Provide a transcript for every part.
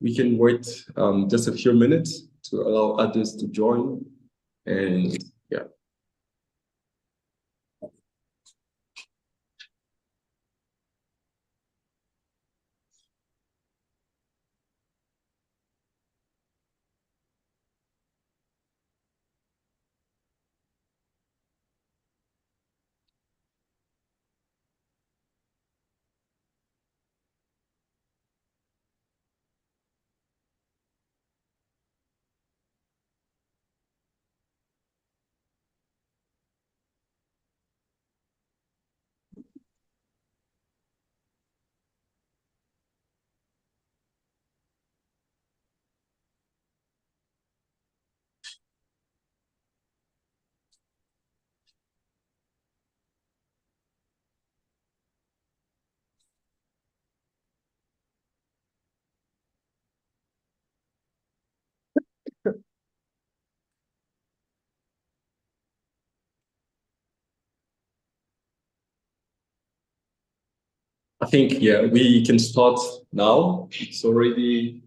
we can wait just a few minutes to allow others to join. And yeah. I think, yeah, we can start now. It's already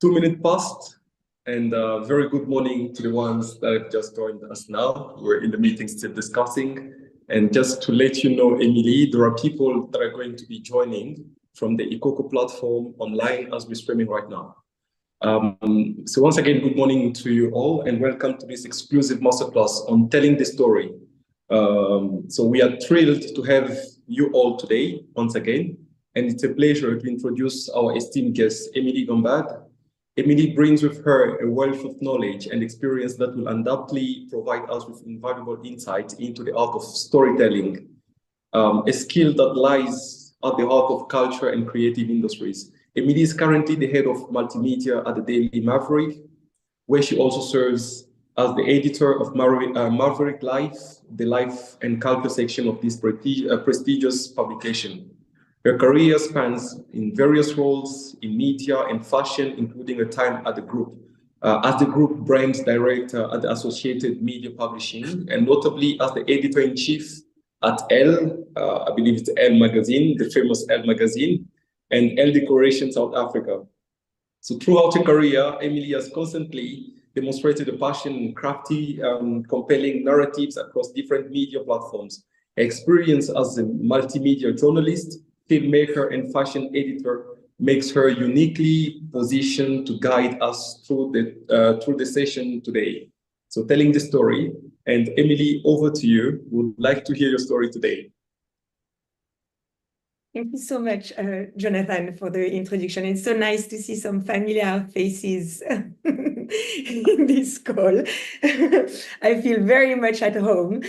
2 minutes past. And very good morning to the ones that have just joined us now. We're in the meeting still discussing. And just to let you know, Emilie, there are people that are going to be joining from the Ikoko platform online as we're streaming right now. So once again, good morning to you all and welcome to this exclusive masterclass on telling the story. So we are thrilled to have you all today, once again, and it's a pleasure to introduce our esteemed guest, Emilie Gambade. Emilie brings with her a wealth of knowledge and experience that will undoubtedly provide us with invaluable insight into the art of storytelling, a skill that lies at the heart of culture and creative industries. Emilie is currently the head of multimedia at the Daily Maverick, where she also serves as the editor of Maverick Life, the life and culture section of this prestigious publication. Her career spans in various roles in media and fashion, including a time at the group, as the group brand director at the Associated Media Publishing, and notably as the editor-in-chief at ELLE, I believe it's ELLE magazine, the famous ELLE magazine, and ELLE Decoration South Africa. So throughout her career, Emilie has constantly demonstrated a passion in crafty, compelling narratives across different media platforms. Her experience as a multimedia journalist, filmmaker, and fashion editor makes her uniquely positioned to guide us through the session today. So telling the story. And Emilie, over to you. Would like to hear your story today. Thank you so much, Jonathan, for the introduction. It's so nice to see some familiar faces in this call. I feel very much at home,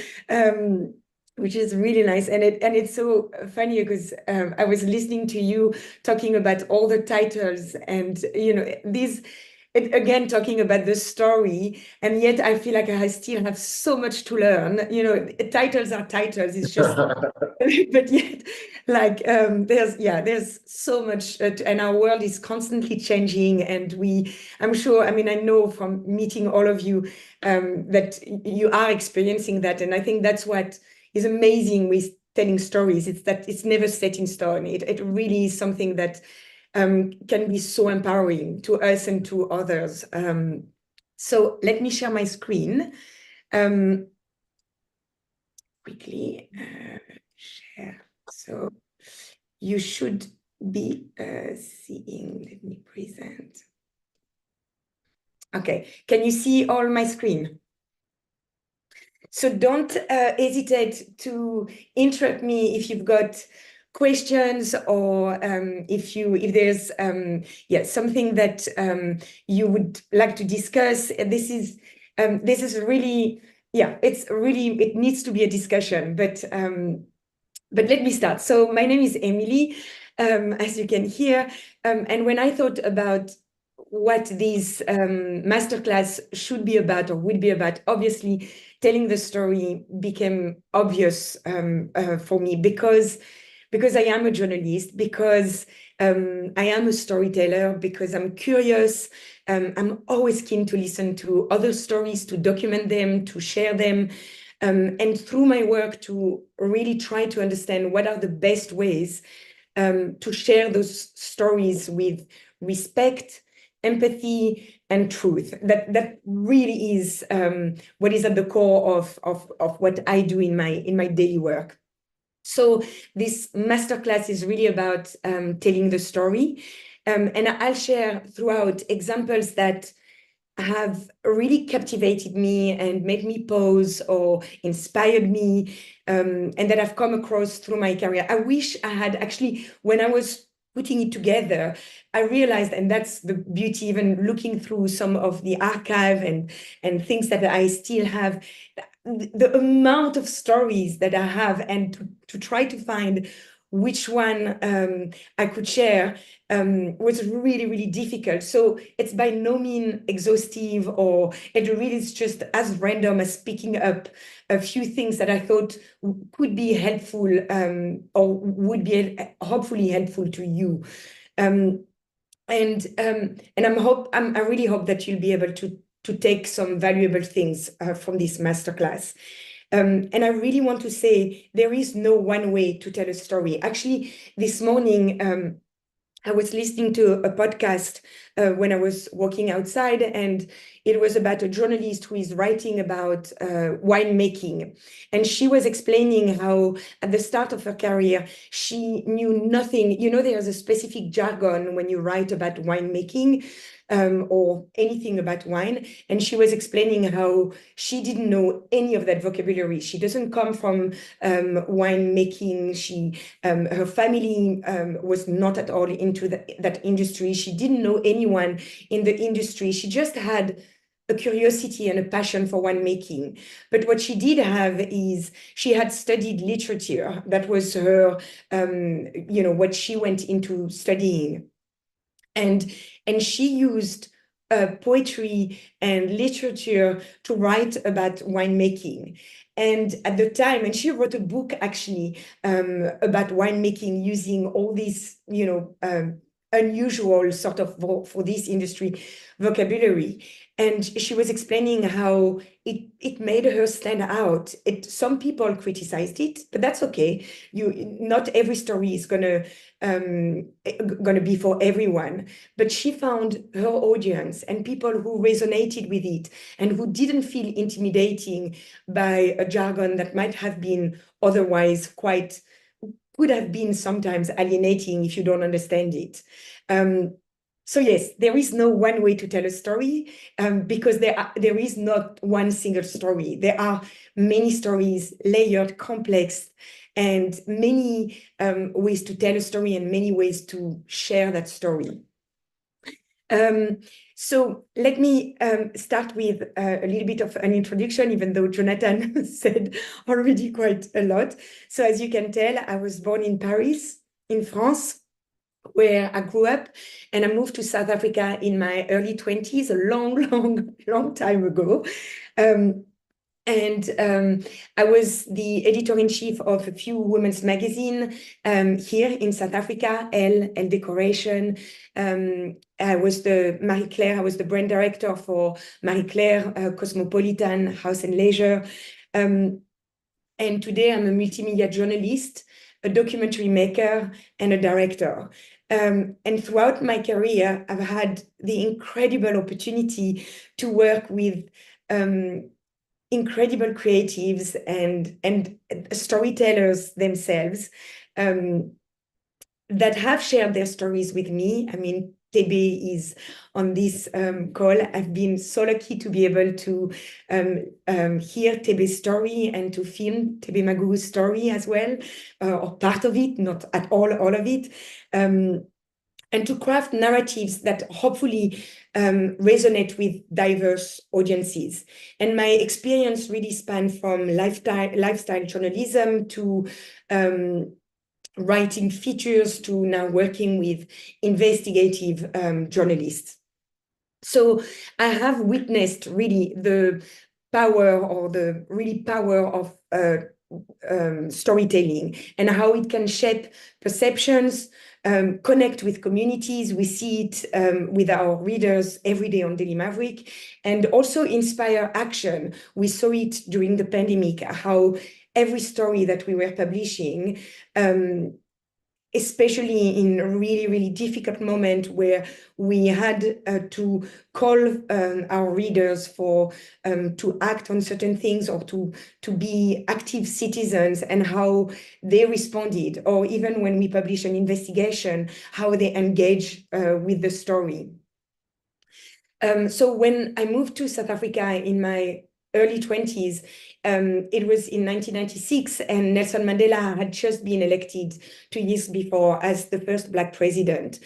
which is really nice. And it's so funny because I was listening to you talking about all the titles and, you know, again, talking about the story, and yet I feel like I still have so much to learn. You know, titles are titles. It's just, but yet, like, there's so much, and our world is constantly changing. And I'm sure, I mean, I know from meeting all of you that you are experiencing that, and I think that's what is amazing with telling stories. It's that it's never set in stone. It really is something that can be so empowering to us and to others. So let me share my screen quickly. Share. So you should be seeing, let me present. Okay, can you see all my screen? So don't hesitate to interrupt me if you've got questions or if there's something that you would like to discuss. This is really, it needs to be a discussion, but let me start. So my name is Emilie, as you can hear, and when I thought about what this masterclass should be about or would be about, obviously telling the story became obvious for me because I am a journalist, because I am a storyteller, because I'm curious. I'm always keen to listen to other stories, to document them, to share them, and through my work to really try to understand what are the best ways to share those stories with respect, empathy, and truth. That really is what is at the core of what I do in my daily work. So this masterclass is really about telling the story. And I'll share throughout examples that have really captivated me and made me pause or inspired me, and that I've come across through my career. I wish I had actually, when I was putting it together, I realized, and that's the beauty, even looking through some of the archive and things that I still have, the amount of stories that I have, and to try to find which one I could share was really, really difficult. So it's by no means exhaustive, or it really is just as random as picking up a few things that I thought could be helpful or would be hopefully helpful to you. And I really hope that you'll be able to take some valuable things from this masterclass. And I really want to say there is no one way to tell a story. Actually, this morning, I was listening to a podcast when I was walking outside, and it was about a journalist who is writing about winemaking. And she was explaining how at the start of her career, she knew nothing. You know, there's a specific jargon when you write about winemaking. Or anything about wine. And she was explaining how she didn't know any of that vocabulary. She doesn't come from winemaking. Her family was not at all into that industry. She didn't know anyone in the industry. She just had a curiosity and a passion for winemaking. But what she did have is she had studied literature. That was her, what she went into studying. And she used poetry and literature to write about winemaking. And at the time, and she wrote a book actually about winemaking using all these, unusual sort of for this industry vocabulary. And she was explaining how it made her stand out. Some people criticized it, but that's okay. Not every story is gonna be for everyone. But she found her audience and people who resonated with it and who didn't feel intimidating by a jargon that might have been otherwise could have been sometimes alienating if you don't understand it. So yes, there is no one way to tell a story because there is not one single story. There are many stories, layered, complex, and many ways to tell a story and many ways to share that story. So let me start with a little bit of an introduction, even though Jonathan said already quite a lot. So as you can tell, I was born in Paris, in France, where I grew up, and I moved to South Africa in my early 20s, a long time ago. I was the editor-in-chief of a few women's magazines here in South Africa, ELLE Decoration. I was the brand director for Marie Claire, Cosmopolitan, House and Leisure. And today I'm a multimedia journalist, a documentary maker, and a director. And throughout my career, I've had the incredible opportunity to work with incredible creatives and storytellers themselves that have shared their stories with me. I mean, Tebe is on this call. I've been so lucky to be able to hear Tebe's story and to film Tebe Maguru's story as well, or part of it, not at all of it. And to craft narratives that hopefully resonate with diverse audiences. And my experience really spanned from lifestyle journalism to writing features to now working with investigative journalists. So I have witnessed really the power of storytelling and how it can shape perceptions, connect with communities. We see it with our readers every day on Daily Maverick, and also inspire action. We saw it during the pandemic, how every story that we were publishing especially in a really, really difficult moment where we had to call our readers for to act on certain things or to be active citizens, and how they responded, or even when we publish an investigation, how they engage with the story. So when I moved to South Africa in my early 20s, it was in 1996, and Nelson Mandela had just been elected 2 years before as the first Black president.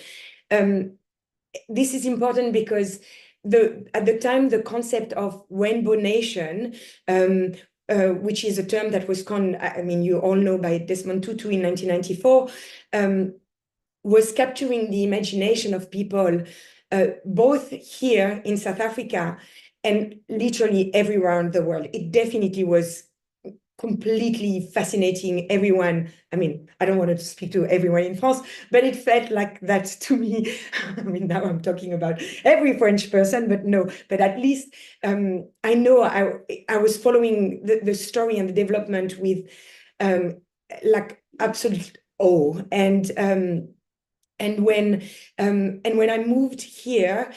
This is important because at the time, the concept of Rainbow Nation, which is a term that was coined, I mean, you all know, by Desmond Tutu in 1994, was capturing the imagination of people, both here in South Africa and literally everywhere in the world. It definitely was completely fascinating everyone. I mean, I don't want to speak to everyone in France, but it felt like that to me. I mean, now I'm talking about every French person, but no, but at least I know I was following the story and the development with like absolute awe. And when I moved here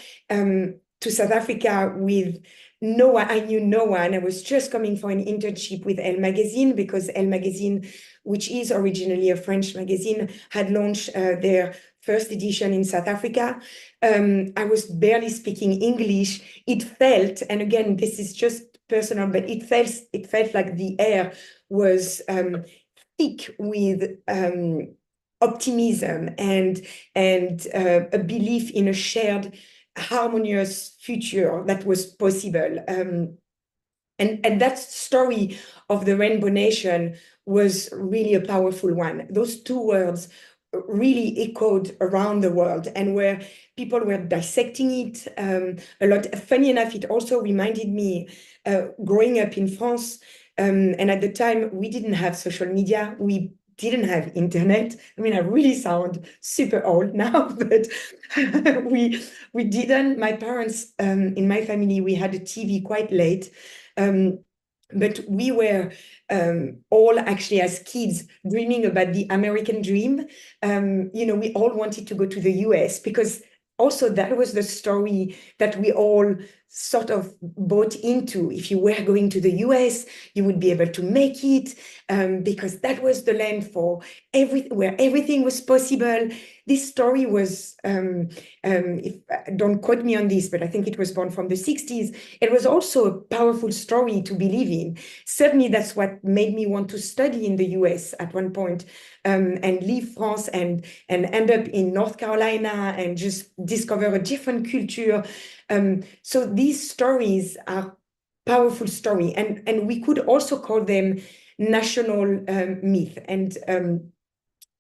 to South Africa with no one, I knew no one. I was just coming for an internship with ELLE magazine, because ELLE magazine, which is originally a French magazine, had launched their first edition in South Africa. I was barely speaking English. It felt, and again, this is just personal, but it felt like the air was thick with optimism and a belief in a shared harmonious future that was possible. And that story of the Rainbow Nation was really a powerful one. Those two words really echoed around the world, and where people were dissecting it a lot. Funny enough, it also reminded me growing up in France, and at the time we didn't have social media, we didn't have internet. I mean, I really sound super old now, but we didn't. My parents, in my family, we had a TV quite late, but we were all actually as kids dreaming about the American dream. You know, we all wanted to go to the US, because also that was the story that we all sort of bought into. If you were going to the US, you would be able to make it, because that was the land for where everything was possible. This story was, don't quote me on this, but I think it was born from the 60s. It was also a powerful story to believe in. Certainly, that's what made me want to study in the US at one point, and leave France and end up in North Carolina and just discover a different culture. So these stories are powerful story, and we could also call them national myth. And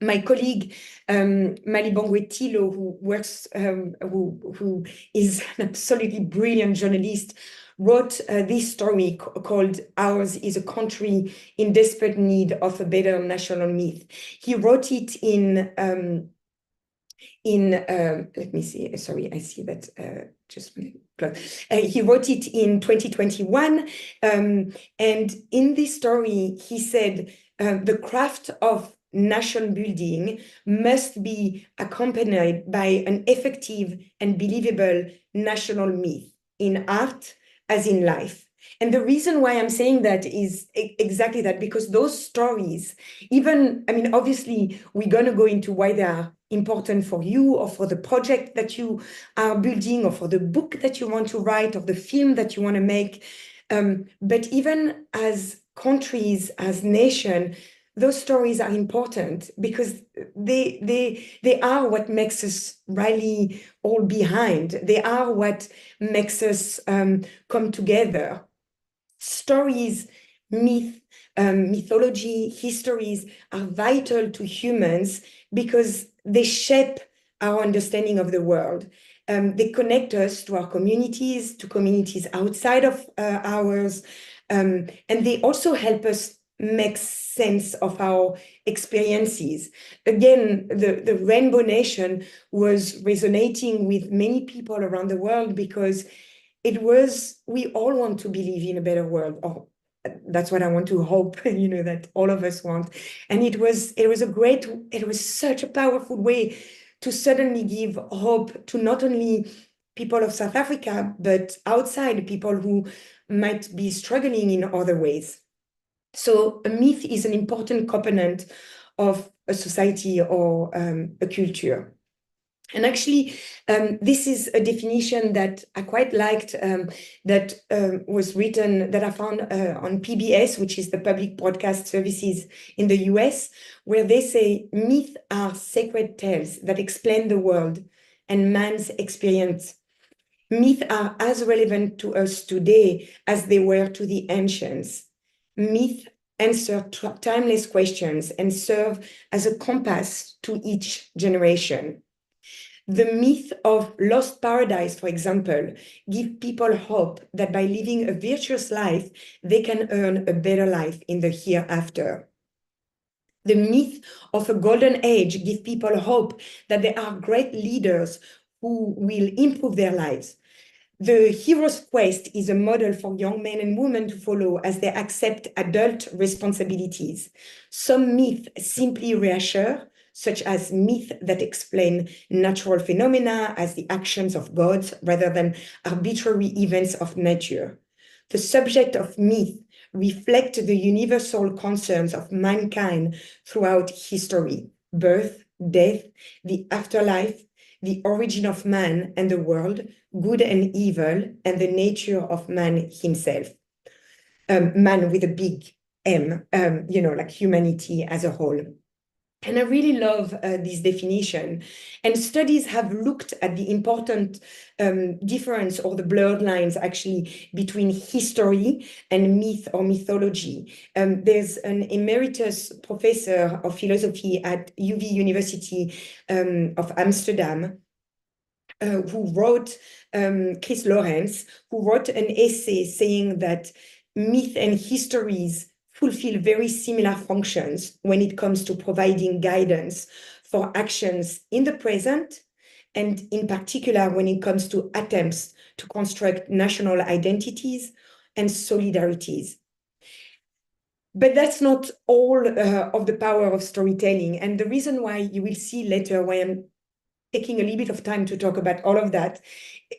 my colleague Malibongwe Tilo, who works, who is an absolutely brilliant journalist, wrote this story called "Ours is a Country in Desperate Need of a Better National Myth." He wrote it in let me see. Sorry, I see that just he wrote it in 2021, and in this story he said the craft of nation building must be accompanied by an effective and believable national myth in art as in life. And the reason why I'm saying that is exactly that, because those stories, even, I mean, obviously, we're going to go into why they are important for you, or for the project that you are building, or for the book that you want to write, or the film that you want to make. But even as countries, as nation, those stories are important, because they are what makes us rally all behind. They are what makes us come together. Stories, myth, mythology, histories are vital to humans because they shape our understanding of the world. They connect us to our communities, to communities outside of ours, and they also help us make sense of our experiences. Again, the Rainbow Nation was resonating with many people around the world, because it was, we all want to believe in a better world, or that's what I want to hope, that all of us want. And it was such a powerful way to suddenly give hope to not only people of South Africa, but outside, people who might be struggling in other ways. So a myth is an important component of a society or a culture. And actually, this is a definition that I quite liked, that was written, that I found on PBS, which is the public broadcast services in the US, where they say myths are sacred tales that explain the world and man's experience. Myths are as relevant to us today as they were to the ancients. Myths answer timeless questions and serve as a compass to each generation. The myth of lost paradise, for example, gives people hope that by living a virtuous life, they can earn a better life in the hereafter. The myth of a golden age gives people hope that there are great leaders who will improve their lives. The hero's quest is a model for young men and women to follow as they accept adult responsibilities. Some myths simply reassure, such as myths that explain natural phenomena as the actions of gods rather than arbitrary events of nature. The subject of myth reflect the universal concerns of mankind throughout history: birth, death, the afterlife, the origin of man and the world, good and evil, and the nature of man himself. Man with a big M, like humanity as a whole. And I really love this definition. And studies have looked at the important difference, or the blurred lines actually, between history and myth or mythology. There's an emeritus professor of philosophy at UV University of Amsterdam, who wrote, Chris Lawrence, who wrote an essay saying that myth and histories fulfill very similar functions when it comes to providing guidance for actions in the present, and in particular when it comes to attempts to construct national identities and solidarities. But that's not all of the power of storytelling. And the reason why you will see later, why I'm taking a little bit of time to talk about all of that,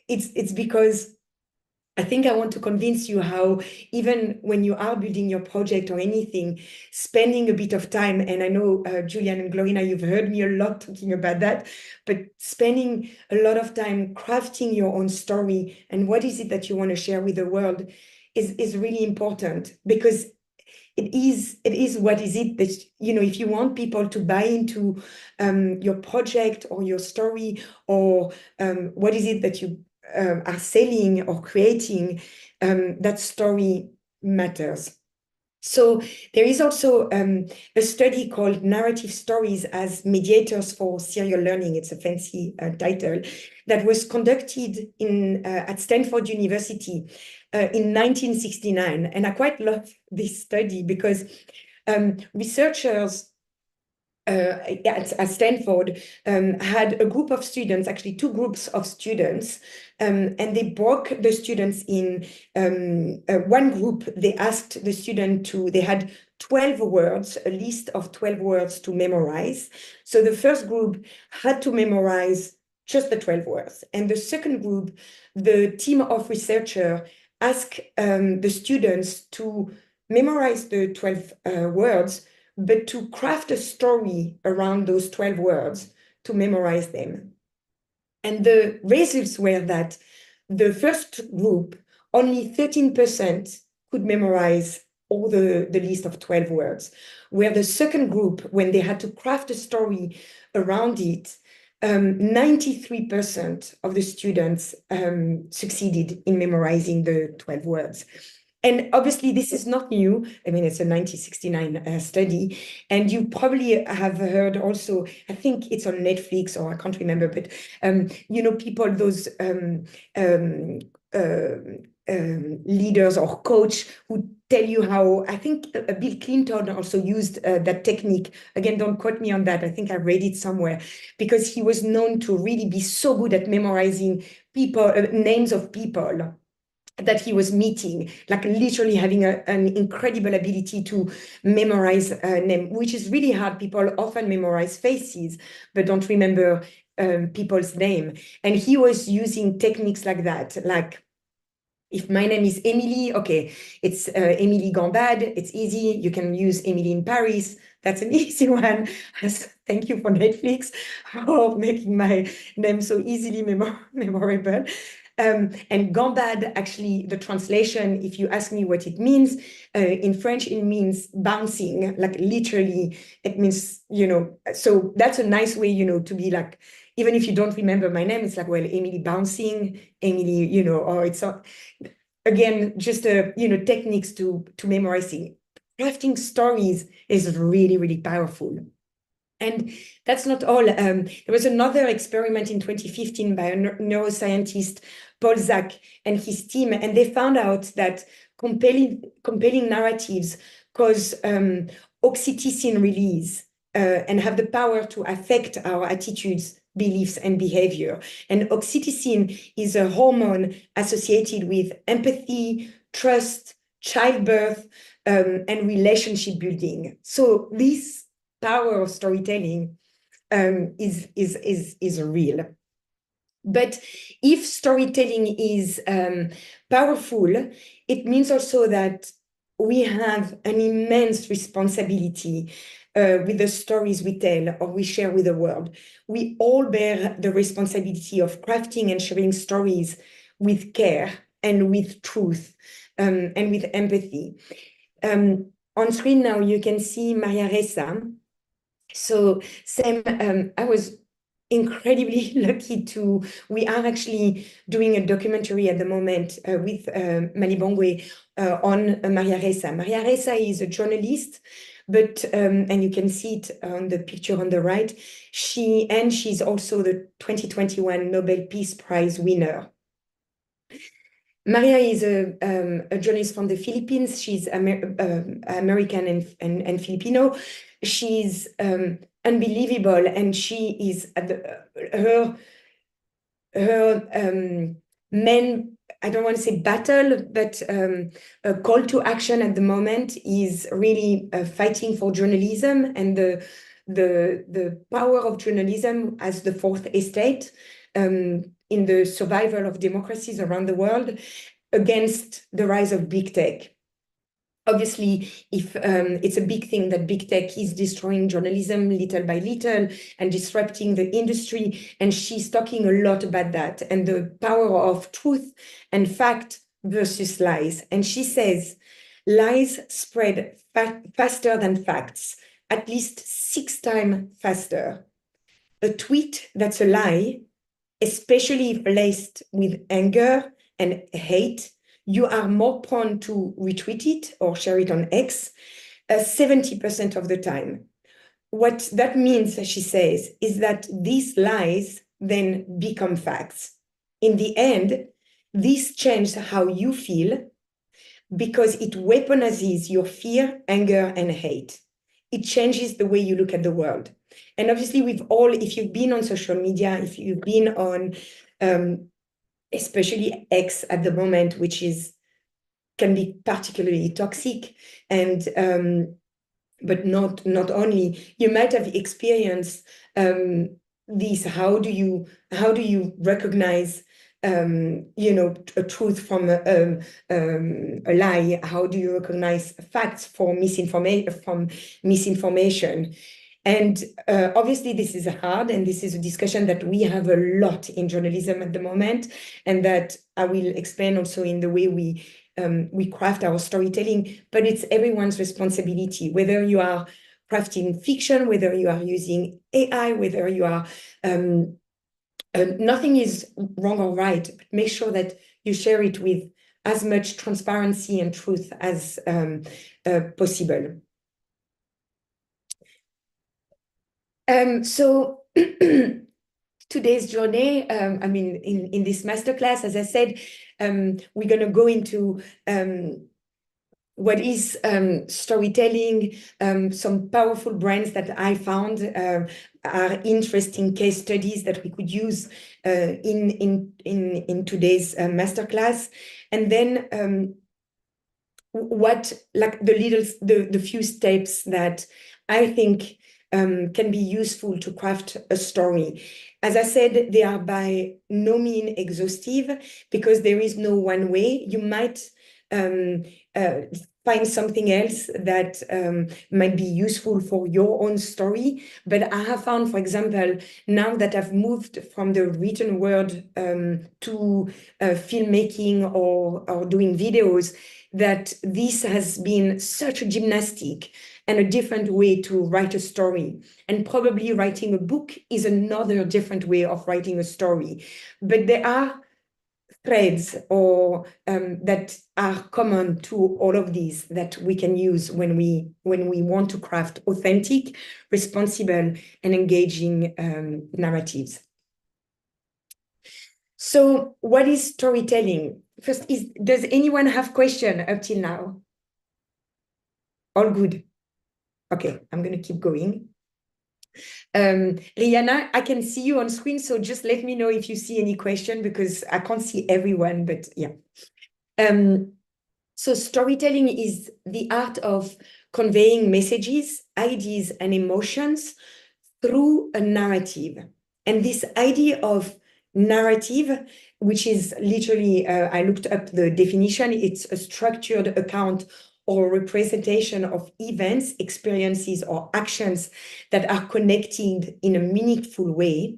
it's because I think I want to convince you how, even when you are building your project or anything, spending a bit of time, and I know Julian and Glorina, you've heard me a lot talking about that, but spending a lot of time crafting your own story and what is it that you want to share with the world is really important, because it is what is it that, if you want people to buy into your project or your story, or what is it that you are selling or creating, that story matters. So there is also a study called Narrative Stories as Mediators for Serial Learning. It's a fancy title that was conducted at Stanford University in 1969. And I quite love this study because researchers at Stanford had a group of students, actually two groups of students, and they broke the students in one group. They asked the student they had 12 words, a list of 12 words to memorize. So the first group had to memorize just the 12 words. And the second group, the team of researchers asked the students to memorize the 12 words, but to craft a story around those 12 words to memorize them. And the results were that the first group, only 13% could memorize all the list of 12 words, where the second group, when they had to craft a story around it, 93% of the students succeeded in memorizing the 12 words. And obviously, this is not new. I mean, it's a 1969 study. And you probably have heard also, I think it's on Netflix, or I can't remember, but, people, those leaders or coach who tell you how, I think Bill Clinton also used that technique. Again, don't quote me on that. I think I read it somewhere, because he was known to really be so good at memorizing people, names of people. that he was meeting, like literally having an incredible ability to memorize a name, which is really hard. People often memorize faces, but don't remember people's name. And he was using techniques like that, like, if my name is Emilie, okay, it's Emilie Gambade, it's easy. You can use Emilie in Paris. That's an easy one. Thank you for Netflix for making my name so easily memorable. And Gambade, actually, the translation, if you ask me what it means, in French, it means bouncing, like literally, it means, so that's a nice way, to be like, even if you don't remember my name, it's like, well, Emilie bouncing, Emilie, or it's again, just techniques to memorizing. Crafting stories is really, really powerful. And that's not all. There was another experiment in 2015 by a neuroscientist, Paul Zak, and his team, and they found out that compelling narratives cause oxytocin release and have the power to affect our attitudes, beliefs, and behavior. And oxytocin is a hormone associated with empathy, trust, childbirth, and relationship building. So this power of storytelling is real. But if storytelling is powerful, it means also that we have an immense responsibility with the stories we tell or we share with the world. We all bear the responsibility of crafting and sharing stories with care and with truth and with empathy. On screen now, you can see Maria Ressa. So Sam, I was incredibly lucky we are actually doing a documentary at the moment with Malibongwe on Maria Ressa. Maria Ressa is a journalist, but, and you can see it on the picture on the right, she's also the 2021 Nobel Peace Prize winner. Maria is a journalist from the Philippines. She's American and Filipino. She's unbelievable, and she is at her main, I don't want to say battle, but a call to action at the moment is really fighting for journalism and the power of journalism as the fourth estate in the survival of democracies around the world against the rise of big tech. Obviously, if it's a big thing that big tech is destroying journalism little by little and disrupting the industry, and she's talking a lot about that and the power of truth and fact versus lies. And she says, lies spread faster than facts, at least 6 times faster. A tweet that's a lie, especially if laced with anger and hate, you are more prone to retweet it or share it on X 70% of the time. What that means, she says, is that these lies then become facts. In the end, this changes how you feel because it weaponizes your fear, anger, and hate. It changes the way you look at the world. And obviously, if you've been on social media, if you've been on, especially X at the moment, which can be particularly toxic, and but not only, you might have experienced this. How do you recognize a truth from a lie? How do you recognize facts from misinformation? And obviously, this is hard, and this is a discussion that we have a lot in journalism at the moment, and that I will explain also in the way we craft our storytelling. But it's everyone's responsibility, whether you are crafting fiction, whether you are using AI, whether you are nothing is wrong or right, but make sure that you share it with as much transparency and truth as possible. So today's journey, in this masterclass, as I said, we're going to go into what is storytelling, some powerful brands that I found are interesting case studies that we could use in today's masterclass. And then what, like the few steps that I think can be useful to craft a story. As I said, they are by no means exhaustive because there is no one way. You might find something else that might be useful for your own story. But I have found, for example, now that I've moved from the written word to filmmaking or doing videos, that this has been such a gymnastic and a different way to write a story. And probably writing a book is another different way of writing a story. But there are threads or that are common to all of these that we can use when we want to craft authentic, responsible, and engaging narratives. So what is storytelling? First, does anyone have question up till now? All good. Okay, I'm going to keep going. Rihanna, I can see you on screen, so just let me know if you see any question because I can't see everyone, but yeah. So storytelling is the art of conveying messages, ideas, and emotions through a narrative. And this idea of narrative, which is literally, I looked up the definition, it's a structured account or representation of events, experiences, or actions that are connected in a meaningful way,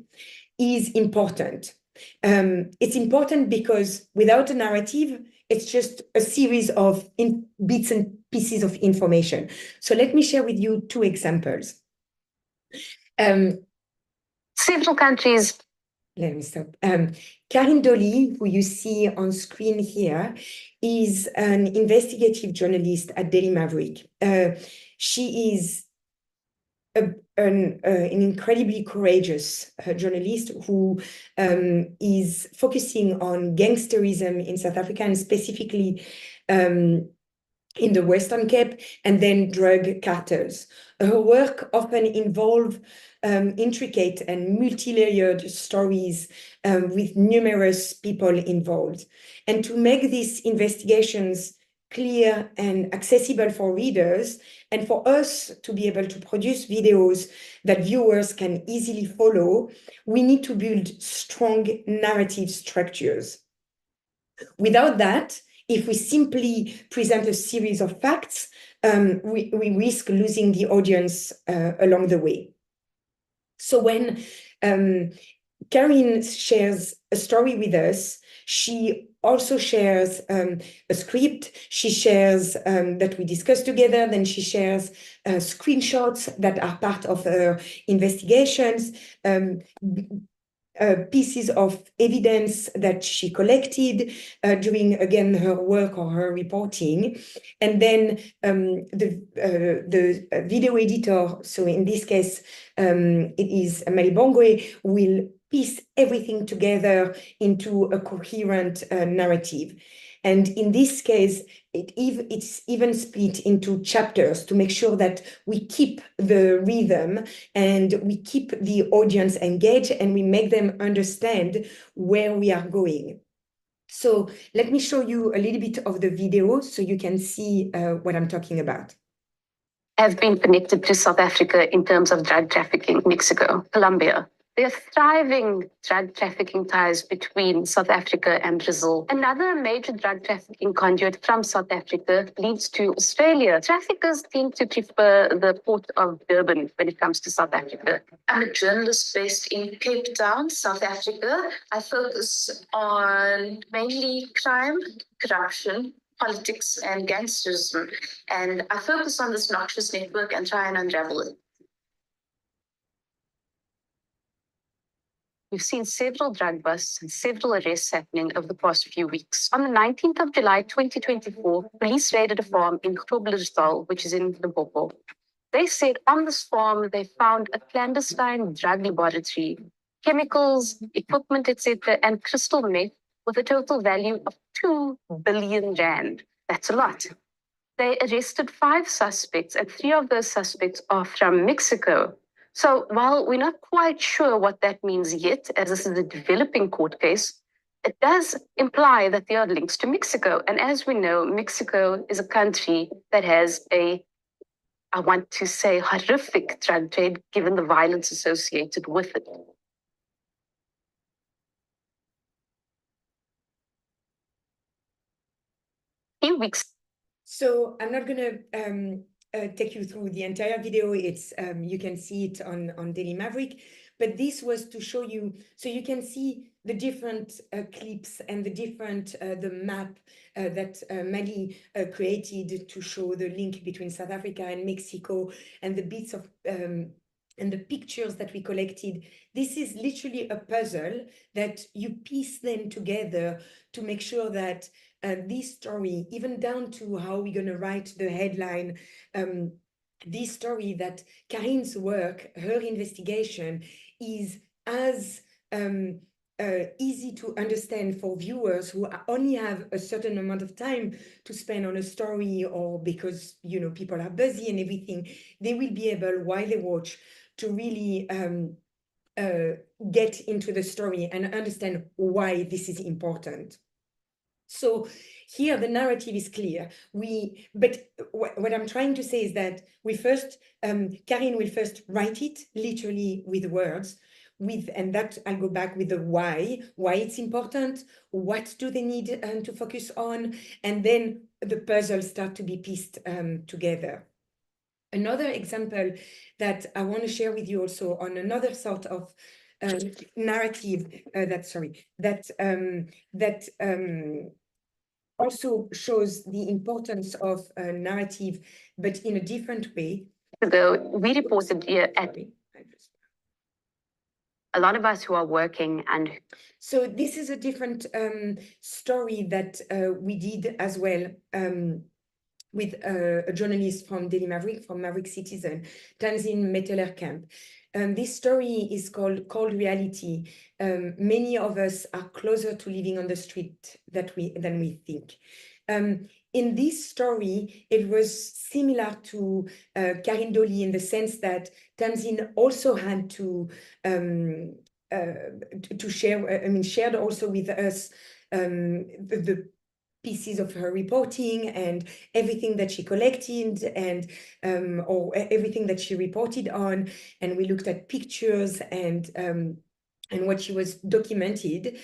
is important. It's important because without a narrative, it's just a series of bits and pieces of information. So let me share with you two examples. Several countries. Let me stop. Karin Dolly, who you see on screen here, is an investigative journalist at Daily Maverick. She is an incredibly courageous journalist who is focusing on gangsterism in South Africa and specifically in the Western Cape, and then drug cartels. Her work often involves intricate and multi-layered stories with numerous people involved. And to make these investigations clear and accessible for readers, and for us to be able to produce videos that viewers can easily follow, we need to build strong narrative structures. Without that, if we simply present a series of facts, we risk losing the audience along the way. So when Karin shares a story with us, she also shares a script. She shares that we discuss together. Then she shares screenshots that are part of her investigations, pieces of evidence that she collected during, again, her work or her reporting. And then the video editor, so in this case, it is Emilie Gambade, will piece everything together into a coherent narrative. And in this case, it's even split into chapters to make sure that we keep the rhythm and we keep the audience engaged and we make them understand where we are going. So let me show you a little bit of the video so you can see what I'm talking about. Have been connected to South Africa in terms of drug trafficking, Mexico, Colombia. There are thriving drug trafficking ties between South Africa and Brazil. Another major drug trafficking conduit from South Africa leads to Australia. Traffickers tend to prefer the port of Durban when it comes to South Africa. I'm a journalist based in Cape Town, South Africa. I focus on mainly crime, corruption, politics, and gangsterism. And I focus on this noxious network and try and unravel it. We've seen several drug busts and several arrests happening over the past few weeks. On the 19th of July, 2024, police raided a farm in Groblersdal, which is in Limpopo. They said on this farm, they found a clandestine drug laboratory, chemicals, equipment, etc., and crystal meth with a total value of 2 billion rand. That's a lot. they arrested 5 suspects, and 3 of those suspects are from Mexico. So while we're not quite sure what that means yet, as this is a developing court case, it does imply that there are links to Mexico. And as we know, Mexico is a country that has a, I want to say, horrific drug trade, given the violence associated with it. Few weeks. So I'm not going to take you through the entire video. It's you can see it on Daily Maverick, but this was to show you, so you can see the different clips and the different the map that Maggie created to show the link between South Africa and Mexico, and the bits of and the pictures that we collected. This is literally a puzzle that you piece them together to make sure that this story, even down to how we're going to write the headline, this story, that Karin's work, her investigation, is as easy to understand for viewers who only have a certain amount of time to spend on a story, or because, you know, people are busy and everything. They will be able, while they watch, to really get into the story and understand why this is important. So here the narrative is clear. But what I'm trying to say is that we first, Karin will first write it literally with words, and that I'll go back with the why it's important, what do they need to focus on, and then the puzzles start to be pieced together. Another example that I want to share with you also on another sort of narrative that also shows the importance of a narrative, but in a different way. We reported here at a lot of us who are working, and so this is a different story that we did as well. With a journalist from Daily Maverick, from Maverick Citizen, Tanzin Metteler-Camp. This story is called Cold Reality. Many of us are closer to living on the street than we think. In this story, it was similar to Karin Dolly in the sense that Tanzin also had to share, shared also with us the pieces of her reporting and everything that she collected and or everything that she reported on, and we looked at pictures and what she was documenting,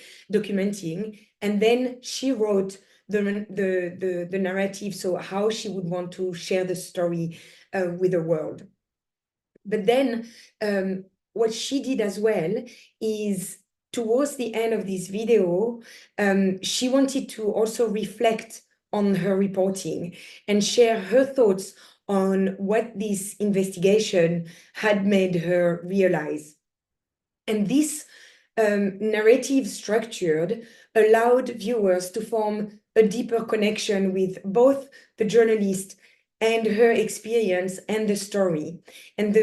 and then she wrote the narrative, so how she would want to share the story with the world. But then what she did as well is, towards the end of this video, she wanted to also reflect on her reporting and share her thoughts on what this investigation had made her realize. And this narrative structured allowed viewers to form a deeper connection with both the journalist and her experience and the story. And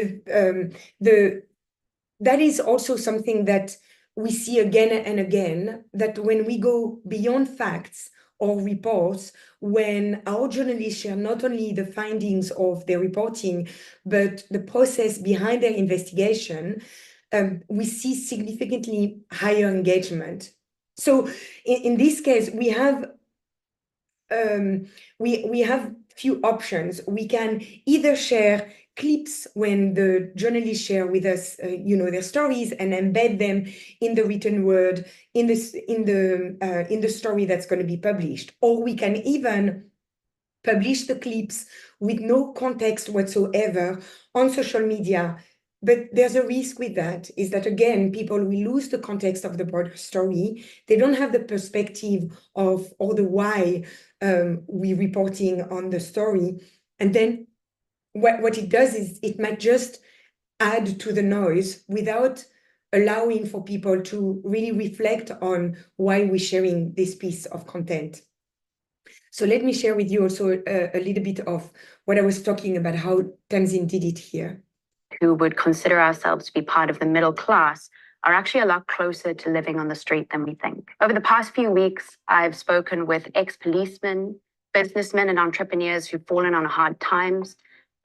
that is also something that we see again and again, that when we go beyond facts or reports, when our journalists share not only the findings of their reporting, but the process behind their investigation, we see significantly higher engagement. So in this case, we have few options. We can either share clips when the journalists share with us, their stories, and embed them in the written word in the story that's going to be published, or we can even publish the clips with no context whatsoever on social media. But there's a risk with that, is that, again, people will lose the context of the broader story. They don't have the perspective of, or the why we're reporting on the story. And then what it does is it might just add to the noise without allowing for people to really reflect on why we're sharing this piece of content. So let me share with you also a little bit of what I was talking about, how Tanzin did it here. Who would consider ourselves to be part of the middle class are actually a lot closer to living on the street than we think. Over the past few weeks, I've spoken with ex-policemen, businessmen and entrepreneurs who've fallen on hard times,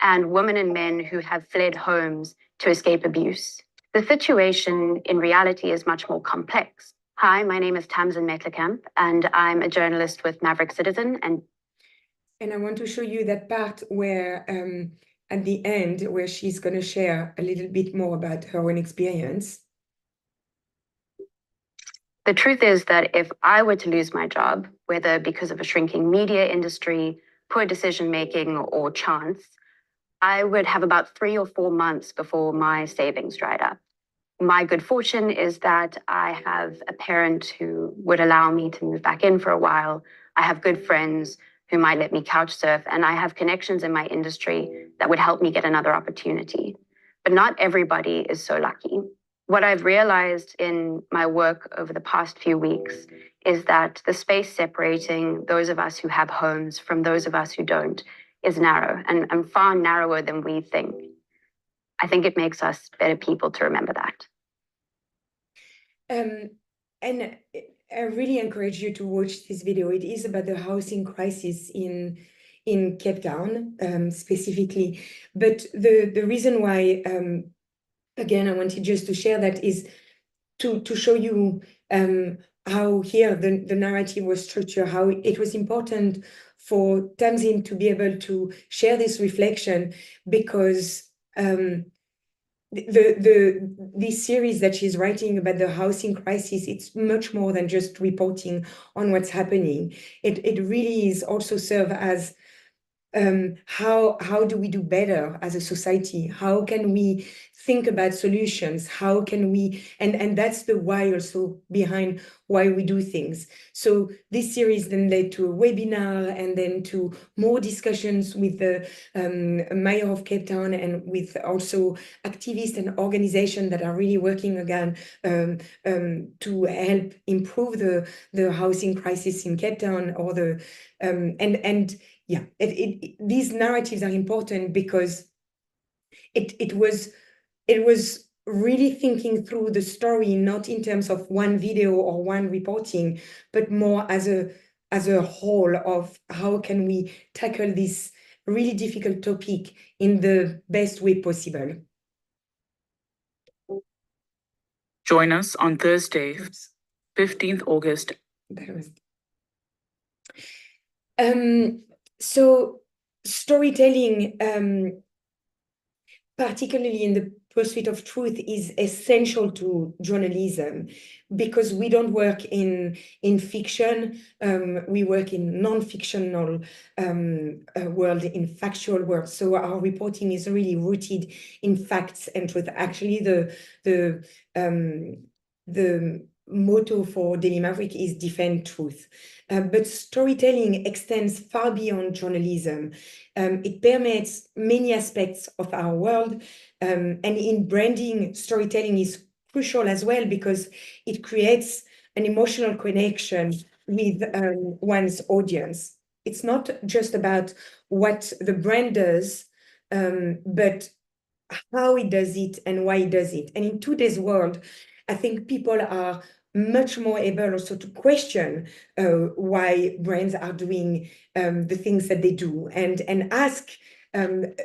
and women and men who have fled homes to escape abuse. The situation in reality is much more complex. Hi, my name is Tamsin Metlerkamp, and I'm a journalist with Maverick Citizen. And I want to show you that part where, at the end, where she's going to share a little bit more about her own experience. The truth is that if I were to lose my job, whether because of a shrinking media industry, poor decision-making, or chance, I would have about 3 or 4 months before my savings dried up. My good fortune is that I have a parent who would allow me to move back in for a while. I have good friends who might let me couch surf, and I have connections in my industry that would help me get another opportunity. But not everybody is so lucky. What I've realized in my work over the past few weeks is that the space separating those of us who have homes from those of us who don't is narrow and far narrower than we think. I think it makes us better people to remember that. And I really encourage you to watch this video. It is about the housing crisis in Cape Town, specifically. But the reason why, again, I wanted just to share that is to show you how here the narrative was structured, how it was important for Tamsin to be able to share this reflection, because this series that she's writing about the housing crisis, it's much more than just reporting on what's happening. It really is also serve as how do we do better as a society? How can we think about solutions? How can we, and that's the why also behind why we do things. So this series then led to a webinar, and then to more discussions with the mayor of Cape Town, and with also activists and organizations that are really working again to help improve the housing crisis in Cape Town, or the yeah, these narratives are important because it was really thinking through the story, not in terms of one video or one reporting, but more as a whole of how can we tackle this really difficult topic in the best way possible. Join us on Thursday, 15th August. So storytelling, particularly in the pursuit of truth, is essential to journalism, because we don't work in fiction. We work in non-fictional world, in factual world. So our reporting is really rooted in facts and truth. Actually, the motto for Daily Maverick is defend truth. But storytelling extends far beyond journalism. It permeates many aspects of our world. And in branding, storytelling is crucial as well, because it creates an emotional connection with one's audience. It's not just about what the brand does, but how it does it and why it does it. And in today's world, I think people are much more able also to question why brands are doing the things that they do, and ask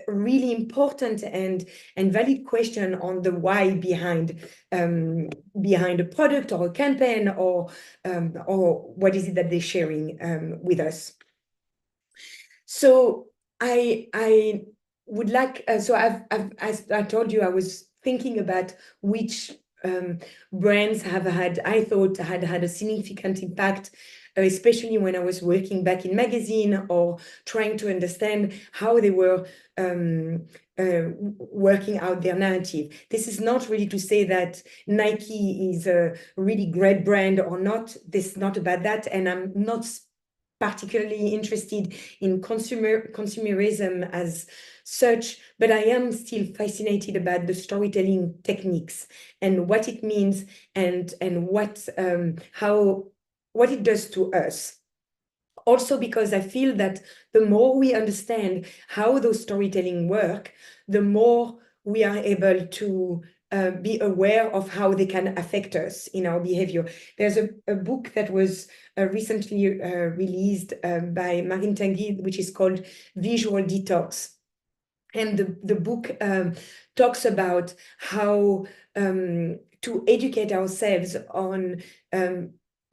really important and valid question on the why behind a product or a campaign, or what is it that they're sharing with us. So I would like, so as I told you, I was thinking about which brands I thought had a significant impact, especially when I was working back in magazine, or trying to understand how they were working out their narrative. This is not really to say that Nike is a really great brand or not. This is not about that, and I'm not particularly interested in consumerism as such, but I am still fascinated about the storytelling techniques and what it means, and what it does to us. Also, because I feel that the more we understand how those storytelling work, the more we are able to be aware of how they can affect us in our behavior. There's a book that was recently released by Marine Tanguy, which is called Visual Detox. And the book talks about how to educate ourselves on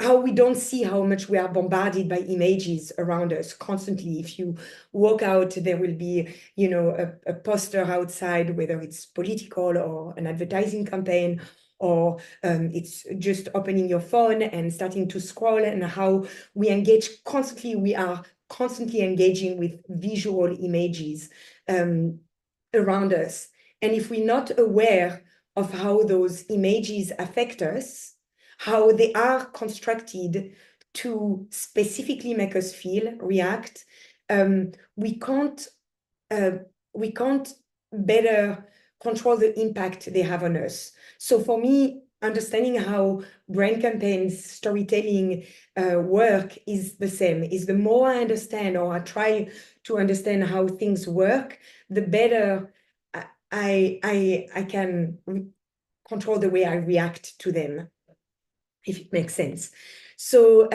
how we don't see how much we are bombarded by images around us constantly. If you walk out, there will be, you know, a poster outside, whether it's political or an advertising campaign, or it's just opening your phone and starting to scroll, and how we engage constantly. We are constantly engaging with visual images around us. And if we're not aware of how those images affect us, how they are constructed to specifically make us feel, react, we can't better control the impact they have on us. So for me, understanding how brand campaigns, storytelling work is the same. Is the more I understand, or I try to understand how things work, the better I can control the way I react to them, if it makes sense. So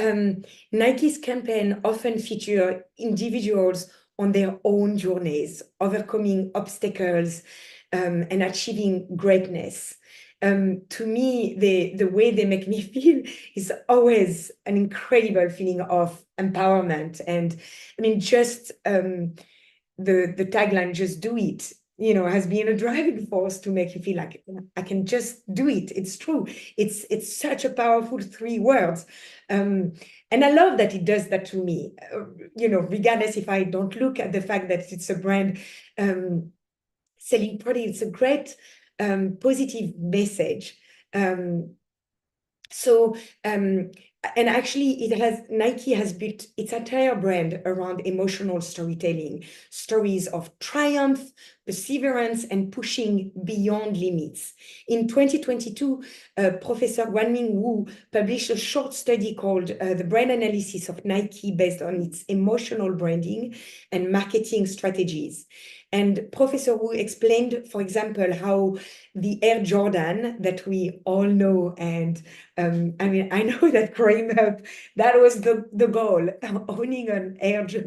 Nike's campaign often feature individuals on their own journeys, overcoming obstacles and achieving greatness. To me, the way they make me feel is always an incredible feeling of empowerment. And I mean, just the tagline, "Just do it," you know, has been a driving force to make you feel like I can just do it. It's true. It's such a powerful 3 words. And I love that it does that to me, you know, regardless if I don't look at the fact that it's a brand selling product. It's a great positive message. And actually Nike has built its entire brand around emotional storytelling, stories of triumph, perseverance, and pushing beyond limits. In 2022, Professor Guanming Wu published a short study called The Brand Analysis of Nike, based on its emotional branding and marketing strategies. And Professor Wu explained, for example, how the Air Jordan that we all know, and I mean, I know that growing up, that was the goal, owning a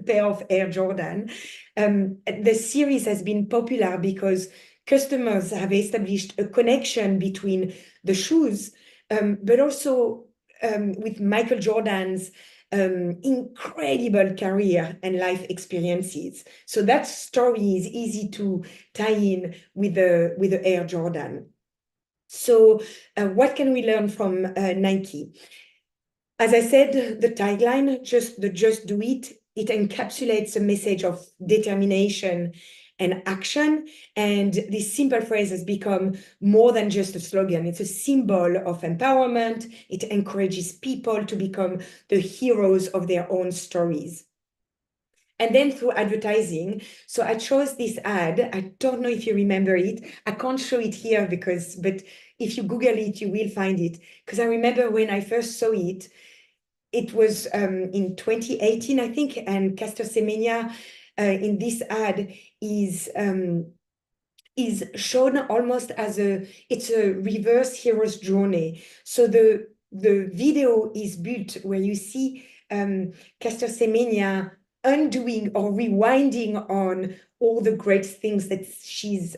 pair of Air Jordan. The series has been popular because customers have established a connection between the shoes, but also with Michael Jordan's incredible career and life experiences. So that story is easy to tie in with the Air Jordan. So what can we learn from Nike? As I said, the tagline, just do it, it encapsulates a message of determination and action. And this simple phrase has become more than just a slogan. It's a symbol of empowerment. It encourages people to become the heroes of their own stories. And then through advertising, so I chose this ad. I don't know if you remember it. I can't show it here but if you Google it, you will find it. Because I remember when I first saw it, it was in 2018, I think, and Caster Semenya in this ad is shown almost as it's a reverse hero's journey. So the video is built where you see Caster Semenya undoing or rewinding on all the great things that she's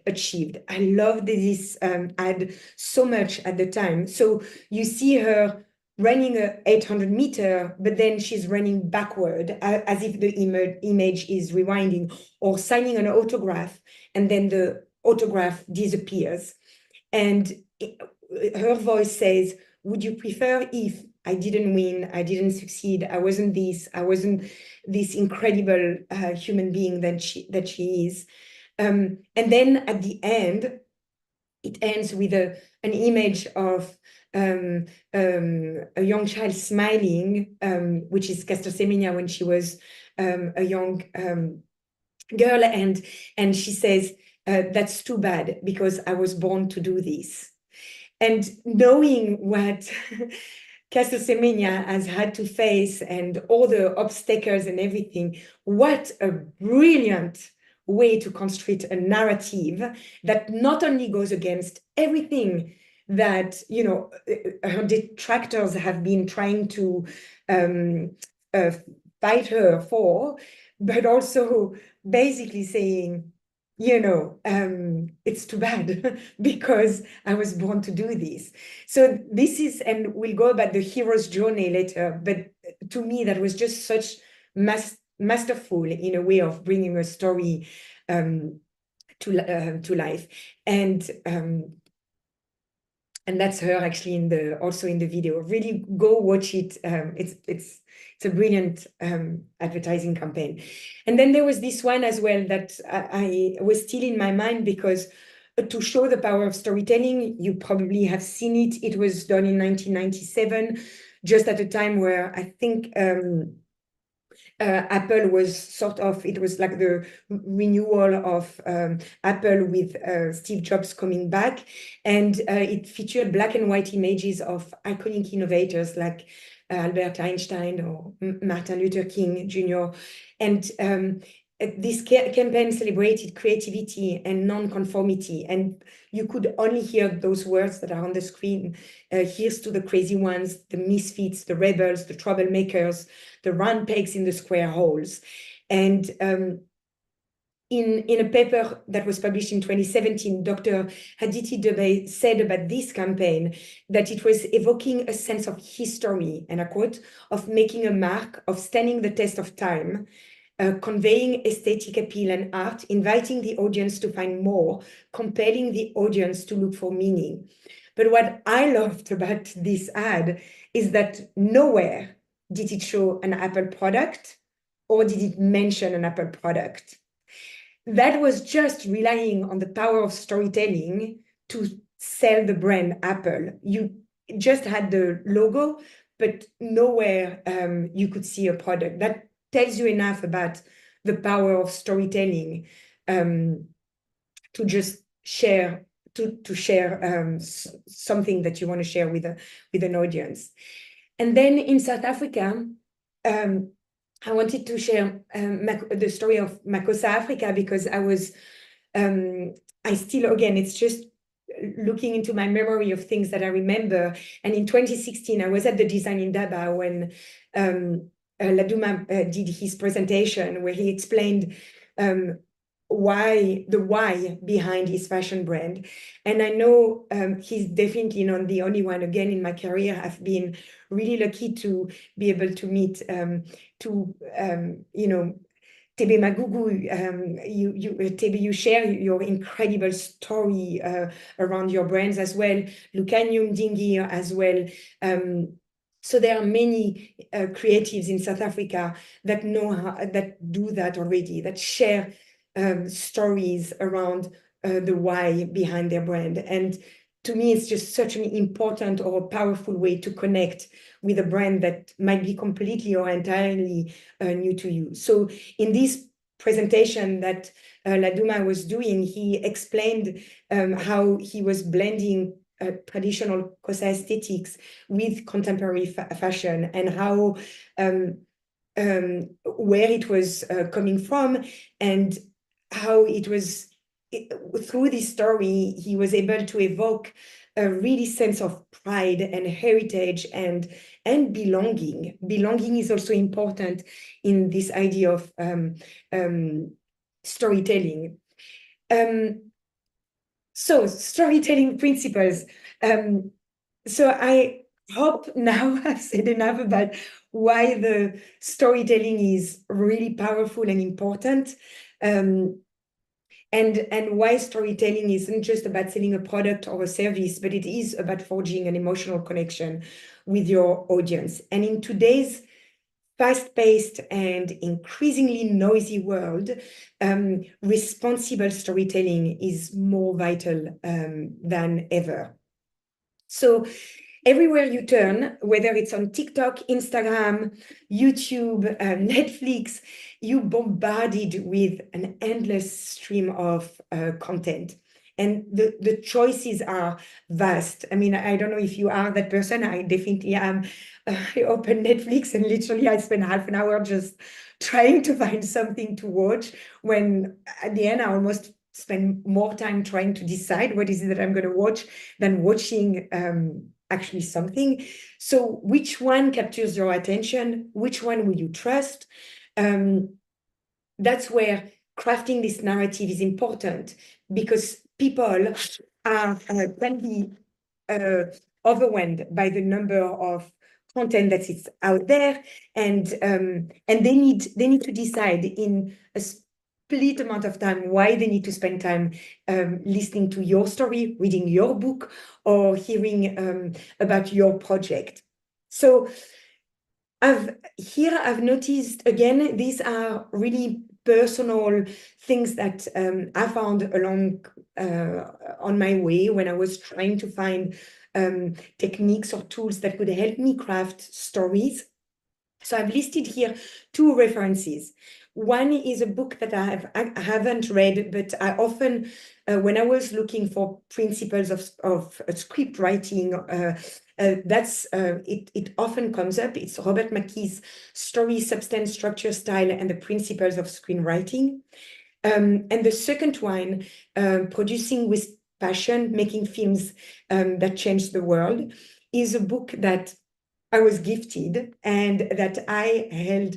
achieved. I loved this ad so much at the time. So you see her running a 800 meter, but then she's running backward as if the image is rewinding, or signing an autograph, and then the autograph disappears. And her voice says, "Would you prefer if I didn't win, I didn't succeed, I wasn't this incredible human being that she is?" And then at the end, it ends with an image of a young child smiling, which is Caster Semenya when she was a young girl, and she says, "That's too bad, because I was born to do this." And knowing what Caster Semenya has had to face and all the obstacles and everything, what a brilliant way to construct a narrative that not only goes against everything that, you know, her detractors have been trying to fight her for, but also basically saying, you know, it's too bad because I was born to do this. So this is, and we'll go about the hero's journey later, but to me, that was just such masterful in a way of bringing a story to life. And that's her actually in the also in the video. Really go watch it. It's a brilliant advertising campaign. And then there was this one as well that I was still in my mind because to show the power of storytelling, you probably have seen it. It was done in 1997, just at a time where I think Apple was sort of, it was like the renewal of Apple with Steve Jobs coming back. And it featured black and white images of iconic innovators like Albert Einstein or Martin Luther King Jr. And this campaign celebrated creativity and non-conformity. And you could only hear those words that are on the screen. Here's to the crazy ones, the misfits, the rebels, the troublemakers, the round pegs in the square holes. And in a paper that was published in 2017, Dr. Aditi Dubey said about this campaign that it was evoking a sense of history, and I quote, of making a mark, of standing the test of time, conveying aesthetic appeal and art, inviting the audience to find more, compelling the audience to look for meaning. But what I loved about this ad is that nowhere did it show an Apple product or did it mention an Apple product. That was just relying on the power of storytelling to sell the brand Apple. You just had the logo, but nowhere you could see a product. That tells you enough about the power of storytelling to just share, to share something that you want to share with an audience. And then in South Africa, I wanted to share the story of Makosa Africa because I still, again, it's just looking into my memory of things that I remember. And in 2016, I was at the Design Indaba when Laduma did his presentation where he explained the why behind his fashion brand. And I know he's definitely not the only one. Again, in my career, I've been really lucky to be able to meet Tebe Magugu, Tebe, you share your incredible story around your brands as well. Lukanyum Dingi as well. So there are many creatives in South Africa that know that do that already, that share stories around the why behind their brand. And to me, it's just such an important or powerful way to connect with a brand that might be completely or entirely new to you. So in this presentation that Laduma was doing, he explained how he was blending traditional Xhosa aesthetics with contemporary fashion and how where it was coming from and how it was through this story, he was able to evoke a really sense of pride and heritage and belonging. Belonging is also important in this idea of storytelling. So storytelling principles. So I hope now I've said enough about why the storytelling is really powerful and important. And why storytelling isn't just about selling a product or a service, but it is about forging an emotional connection with your audience. And in today's fast-paced and increasingly noisy world, responsible storytelling is more vital than ever. So everywhere you turn, whether it's on TikTok, Instagram, YouTube, Netflix, you bombarded with an endless stream of content. and the choices are vast. I mean, I don't know if you are that person. I definitely am. I open Netflix and literally I spend half an hour just trying to find something to watch, when at the end I almost spend more time trying to decide what is it that I'm going to watch than watching actually something. So which one captures your attention? Which one will you trust? That's where crafting this narrative is important, because people can be overwhelmed by the number of content that is out there, and they need to decide in a split amount of time why they need to spend time listening to your story, reading your book, or hearing about your project. So I've noticed, again, these are really personal things that I found along on my way when I was trying to find techniques or tools that could help me craft stories. So I've listed here 2 references. One is a book that I haven't read, but I often, when I was looking for principles of script writing, it often comes up. It's Robert McKee's Story, Substance, Structure, Style, and the Principles of Screenwriting. And the second one, Producing with Passion, Making Films that Change the World, is a book that I was gifted and that I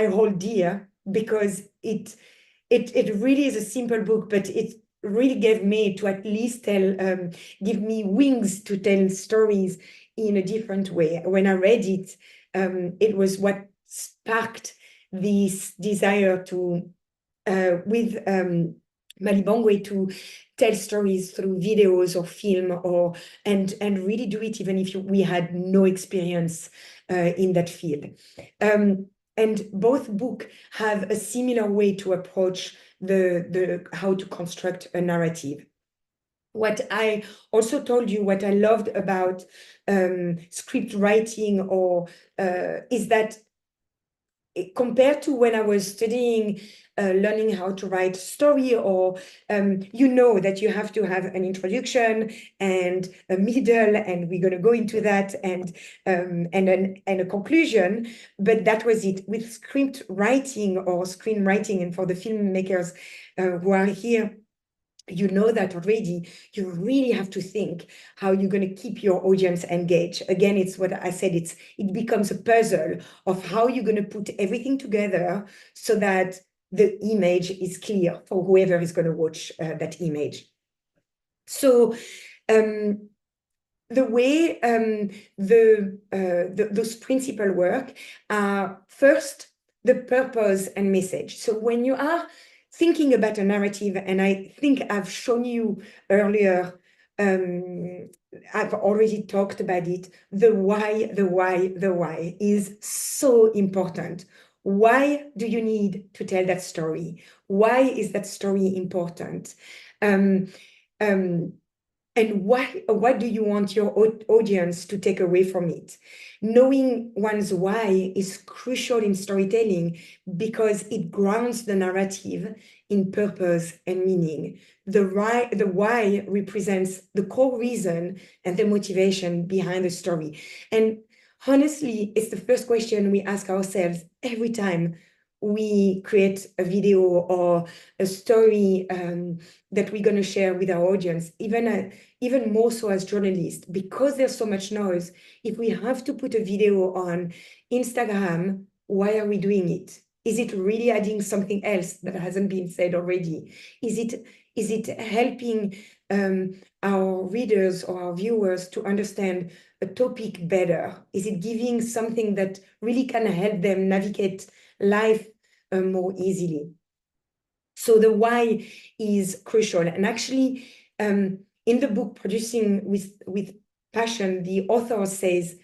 hold dear, because it really is a simple book, but it really gave me to at least give me wings to tell stories in a different way. When I read it, it was what sparked this desire to, with Malibongwe, to tell stories through videos or film, and really do it even if we had no experience in that field. And both books have a similar way to approach the how to construct a narrative. What I also told you, what I loved about script writing, is that compared to when I was studying, learning how to write story, or that you have to have an introduction and a middle, and we're going to go into that, and a conclusion, but that was it. With script writing or screenwriting, and for the filmmakers who are here, you know that already, you really have to think how you're going to keep your audience engaged. Again, it's what I said, it becomes a puzzle of how you're going to put everything together so that the image is clear for whoever is going to watch that image. So the way those principles work are, first, the purpose and message. So when you are thinking about a narrative, and I think I've shown you earlier, I've already talked about it, the why is so important. Why do you need to tell that story? Why is that story important? And what do you want your audience to take away from it? Knowing one's why is crucial in storytelling, because it grounds the narrative in purpose and meaning. The why represents the core reason and the motivation behind the story. And honestly, it's the first question we ask ourselves every time we create a video or a story that we're going to share with our audience, even more so as journalists, because there's so much noise. If we have to put a video on Instagram, why are we doing it? Is it really adding something else that hasn't been said already? Is it helping our readers or our viewers to understand a topic better? Is it giving something that really can help them navigate life more easily? So the why is crucial. And actually, in the book Producing with Passion, the author say,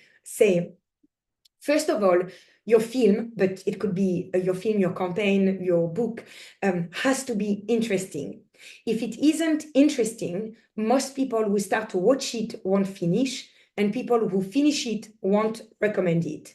first of all, your film, but it could be your film, your campaign, your book, has to be interesting. If it isn't interesting, most people who start to watch it won't finish, and people who finish it won't recommend it.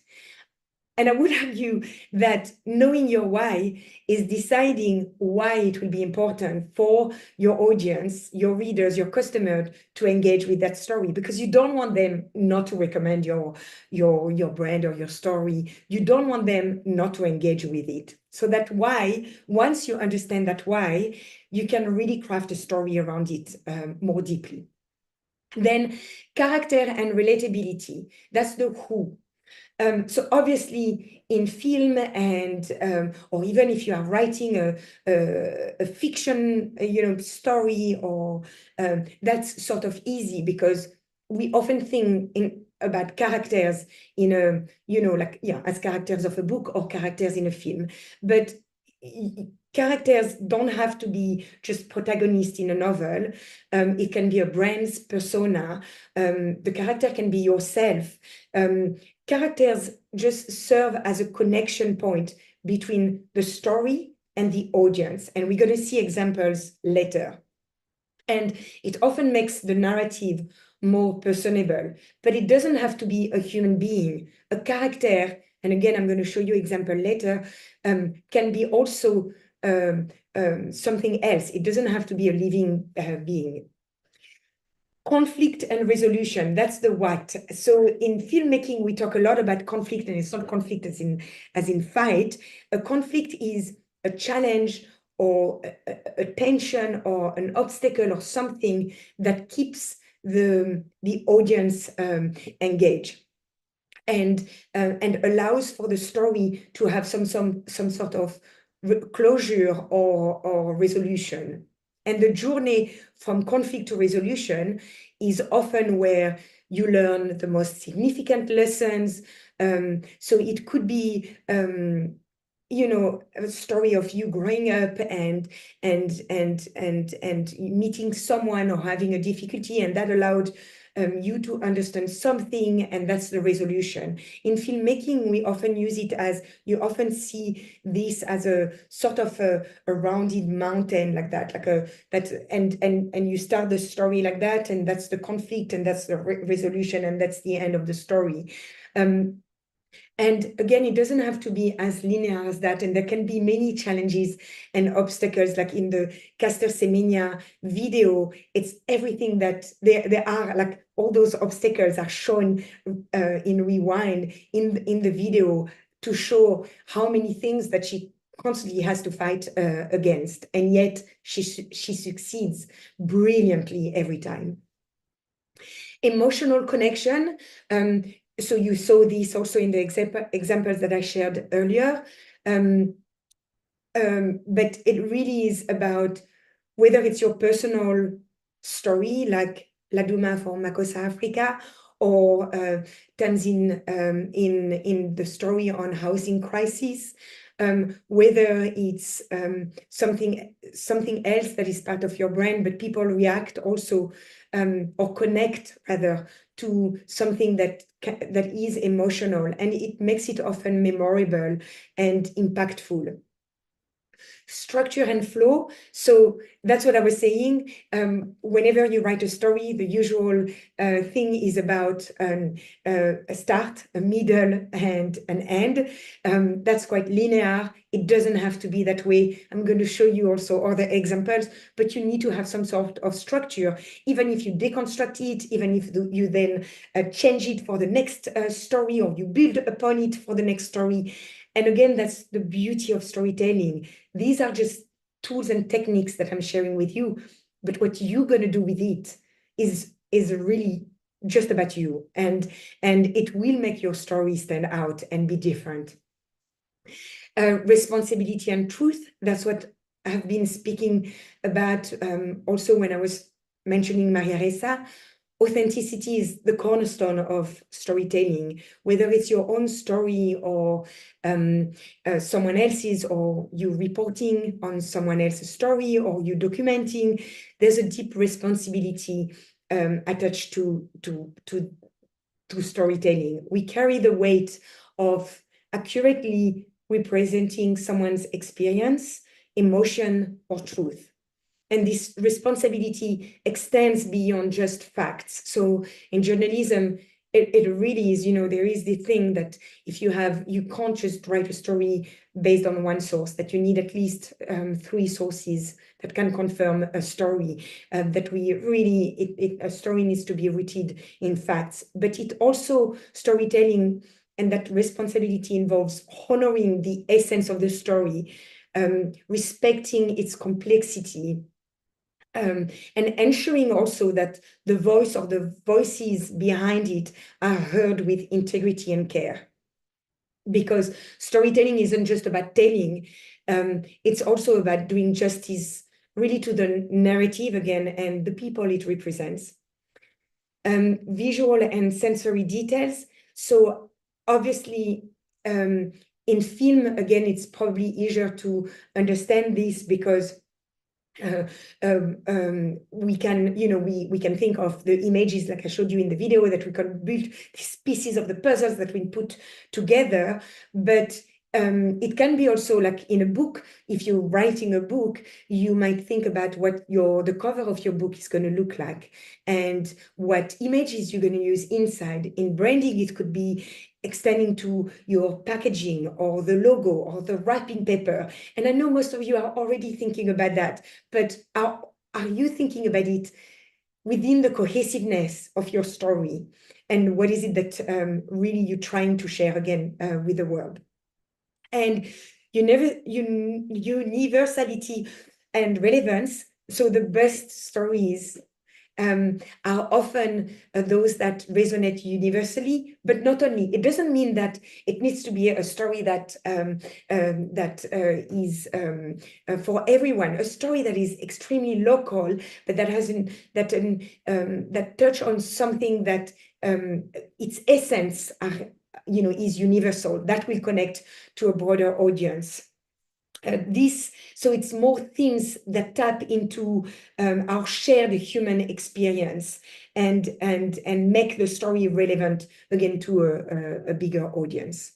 And I would argue that knowing your why is deciding why it will be important for your audience, your readers, your customers to engage with that story, because you don't want them not to recommend your brand or your story. You don't want them not to engage with it. So that why, once you understand that why, you can really craft a story around it more deeply. Then character and relatability, that's the who. So obviously in film and or even if you are writing a fiction story, or that's sort of easy, because we often think about characters in a as characters of a book or characters in a film, but characters don't have to be just protagonists in a novel. It can be a brand's persona. The character can be yourself. Characters just serve as a connection point between the story and the audience. And we're going to see examples later. And it often makes the narrative more personable, but it doesn't have to be a human being. A character, and again, I'm going to show you example later, can be also something else. It doesn't have to be a living being. Conflict and resolution, that's the what. So in filmmaking, we talk a lot about conflict, and it's not conflict as in fight. A conflict is a challenge or a tension or an obstacle or something that keeps the audience engaged and allows for the story to have some sort of closure or resolution. And the journey from conflict to resolution is often where you learn the most significant lessons. So it could be, a story of you growing up and meeting someone or having a difficulty, and that allowed you to understand something, and that's the resolution. In filmmaking, we often use it as, you often see this as a sort of a rounded mountain like that, and you start the story like that, and that's the conflict, and that's the resolution, and that's the end of the story. And again, it doesn't have to be as linear as that, and there can be many challenges and obstacles. Like in the Caster Semenya video, it's everything that there are, like all those obstacles are shown in rewind in the video to show how many things that she constantly has to fight against, and yet she succeeds brilliantly every time. Emotional connection. So you saw this also in the examples that I shared earlier. But it really is about whether it's your personal story, like Laduma for Makossa Africa, or Tanzin in the story on housing crisis, whether it's something else that is part of your brand, but people react also or connect rather to something that is emotional, and it makes it often memorable and impactful. Structure and flow. So that's what I was saying. Whenever you write a story, the usual thing is about a start, a middle, and an end. That's quite linear. It doesn't have to be that way. I'm going to show you also other examples, but you need to have some sort of structure, even if you deconstruct it, even if you then change it for the next story, or you build upon it for the next story. And again, that's the beauty of storytelling. These are just tools and techniques that I'm sharing with you, but what you're going to do with it is really just about you, and it will make your story stand out and be different. Responsibility and truth, that's what I've been speaking about also when I was mentioning Maria Ressa. Authenticity is the cornerstone of storytelling, whether it's your own story or someone else's, or you reporting on someone else's story, or you documenting. There's a deep responsibility attached to storytelling. We carry the weight of accurately representing someone's experience, emotion, or truth. And this responsibility extends beyond just facts. So in journalism, it really is, there is the thing that if you can't just write a story based on one source, that you need at least 3 sources that can confirm a story, that a story needs to be rooted in facts. But it also, storytelling and that responsibility involves honoring the essence of the story, respecting its complexity, and ensuring also that the voice or the voices behind it are heard with integrity and care. Because storytelling isn't just about telling, it's also about doing justice really to the narrative again and the people it represents. Visual and sensory details. So obviously, in film, again, it's probably easier to understand this because we can, we can think of the images like I showed you in the video, that we can build these pieces of the puzzles that we put together. But it can be also like in a book. If you're writing a book, you might think about what the cover of your book is going to look like and what images you're going to use inside. In branding, it could be extending to your packaging or the logo or the wrapping paper. And I know most of you are already thinking about that, but are you thinking about it within the cohesiveness of your story? And what is it that really you're trying to share again with the world? And universality and relevance. So the best stories are often those that resonate universally, but not only. It doesn't mean that it needs to be a story that is for everyone. A story that is extremely local, but that touch on something that its essence is universal. That will connect to a broader audience. So it's more themes that tap into our shared human experience and make the story relevant again to a bigger audience.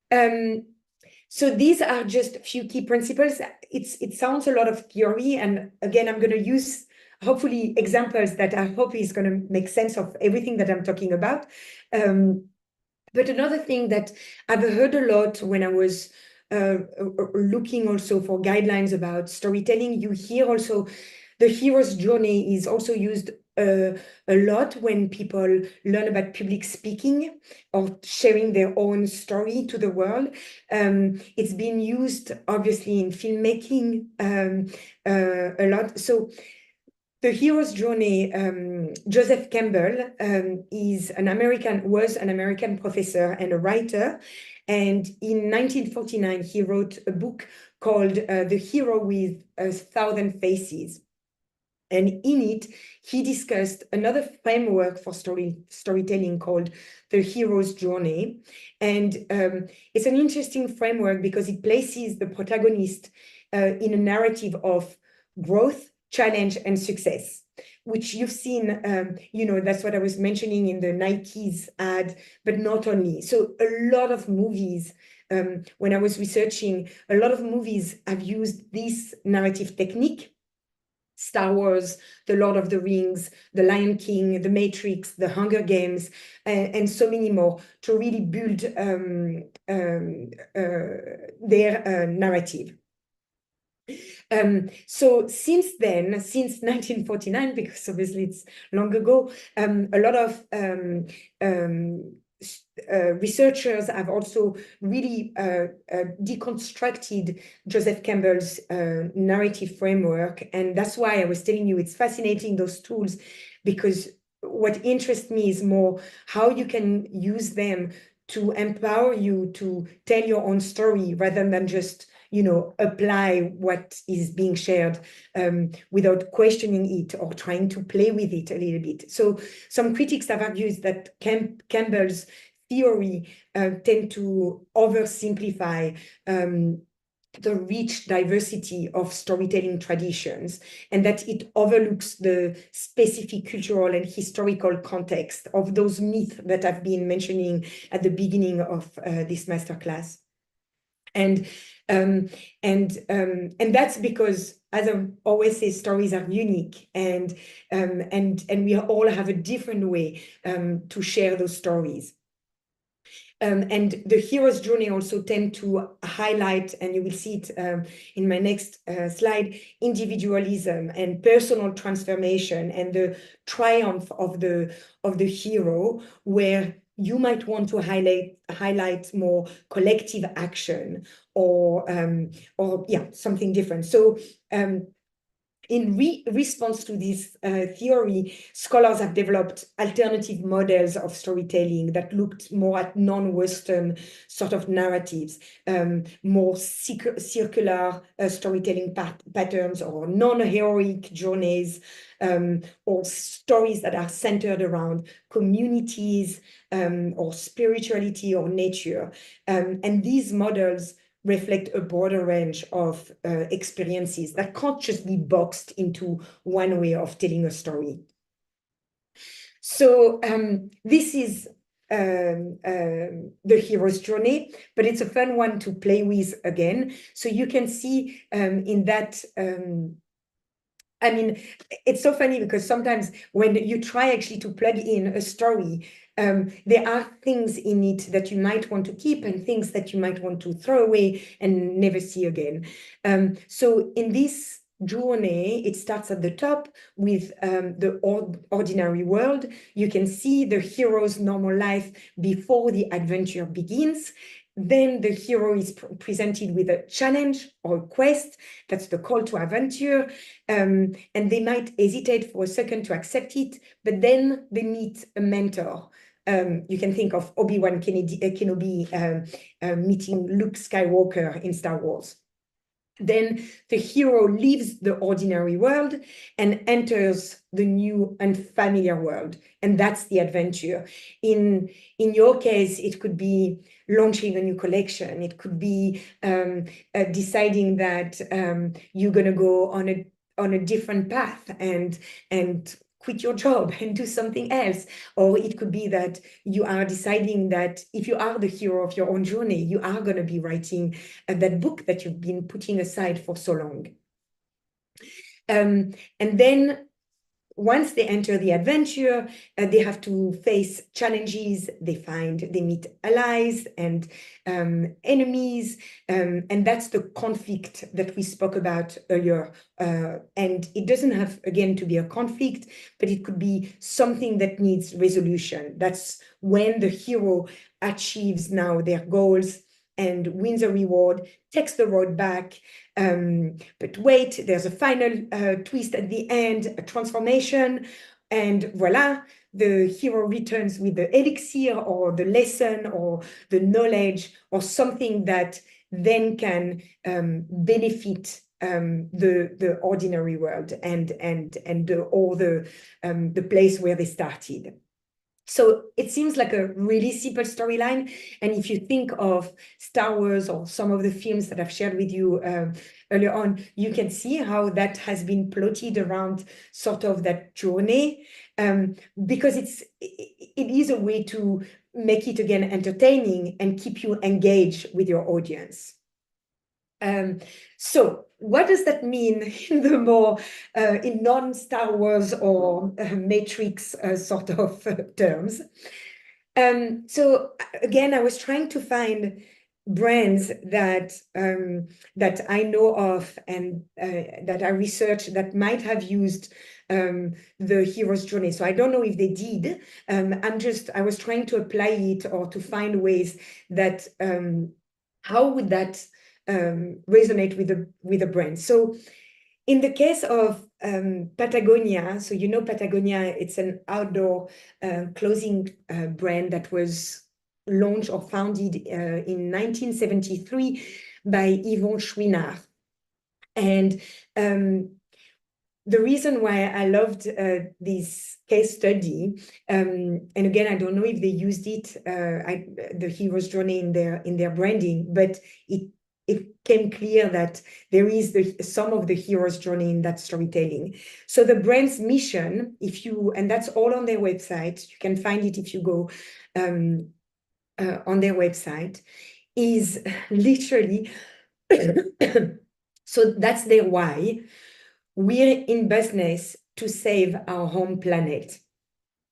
So these are just a few key principles. It sounds a lot of theory, and again, I'm going to use hopefully examples that I hope is going to make sense of everything that I'm talking about. But another thing that I've heard a lot when I was looking also for guidelines about storytelling, you hear also the hero's journey is also used a lot when people learn about public speaking or sharing their own story to the world. It's been used obviously in filmmaking a lot. So the hero's journey, Joseph Campbell was an American professor and a writer. And in 1949, he wrote a book called The Hero with 1,000 Faces. And in it, he discussed another framework for storytelling called the hero's journey. And it's an interesting framework because it places the protagonist in a narrative of growth, challenge, and success, which you've seen, that's what I was mentioning in the Nike's ad, but not only. So a lot of movies, when I was researching, a lot of movies have used this narrative technique. Star Wars, The Lord of the Rings, The Lion King, The Matrix, The Hunger Games, and so many more to really build their narrative. So since then, since 1949, because obviously it's long ago, a lot of researchers have also really deconstructed Joseph Campbell's narrative framework. And that's why I was telling you it's fascinating, those tools, because what interests me is more how you can use them to empower you to tell your own story rather than just apply what is being shared without questioning it or trying to play with it a little bit. So some critics have argued that Campbell's theory tend to oversimplify the rich diversity of storytelling traditions, and that it overlooks the specific cultural and historical context of those myths that I've been mentioning at the beginning of this masterclass. And that's because, as I always say, stories are unique, and we all have a different way to share those stories. And the hero's journey also tend to highlight, and you will see it in my next slide, individualism and personal transformation and the triumph of the hero, where you might want to highlight more collective action or something different. So in response to this theory, scholars have developed alternative models of storytelling that looked more at non-Western sort of narratives, more circular storytelling patterns, or non-heroic journeys, or stories that are centered around communities, or spirituality or nature. And these models reflect a broader range of experiences that can't just be boxed into one way of telling a story. So this is the hero's journey, but it's a fun one to play with again. So you can see in that, I mean, it's so funny because sometimes when you try actually to plug in a story, there are things in it that you might want to keep and things that you might want to throw away and never see again. So in this journey, it starts at the top with the ordinary world. You can see the hero's normal life before the adventure begins. Then the hero is presented with a challenge or a quest. That's the call to adventure. And they might hesitate for a second to accept it, but then they meet a mentor. You can think of Obi-Wan Kenobi meeting Luke Skywalker in Star Wars. Then the hero leaves the ordinary world and enters the new unfamiliar world, and that's the adventure. In your case, it could be launching a new collection. It could be deciding that you're going to go on a different path and quit your job and do something else. Or it could be that you are deciding that if you are the hero of your own journey, you are going to be writing that book that you've been putting aside for so long. And then once they enter the adventure, they have to face challenges. They meet allies and enemies, and that's the conflict that we spoke about earlier. And it doesn't have, again, to be a conflict, but it could be something that needs resolution. That's when the hero achieves now their goals and wins a reward, takes the road back. But wait, there's a final twist at the end, a transformation, and voila, the hero returns with the elixir or the lesson or the knowledge or something that then can benefit the ordinary world and the place where they started. So it seems like a really simple storyline. And if you think of Star Wars or some of the films that I've shared with you earlier on, you can see how that has been plotted around sort of that journey, because it is a way to make it, again, entertaining and keep you engaged with your audience. So what does that mean in the more in non-Star Wars or Matrix sort of terms? So again, I was trying to find brands that I know of and that I researched that might have used the hero's journey. So I don't know if they did. I was trying to apply it or to find ways that how would that resonate with the brand. So in the case of Patagonia, so you know Patagonia, it's an outdoor clothing brand that was launched or founded in 1973 by Yvon Chouinard. And the reason why I loved this case study, and again, I don't know if they used it, the hero's journey in their branding, but it came clear that there is some of the hero's journey in that storytelling. So the brand's mission, and that's all on their website, you can find it if you go on their website, is literally, so that's their why. We're in business to save our home planet.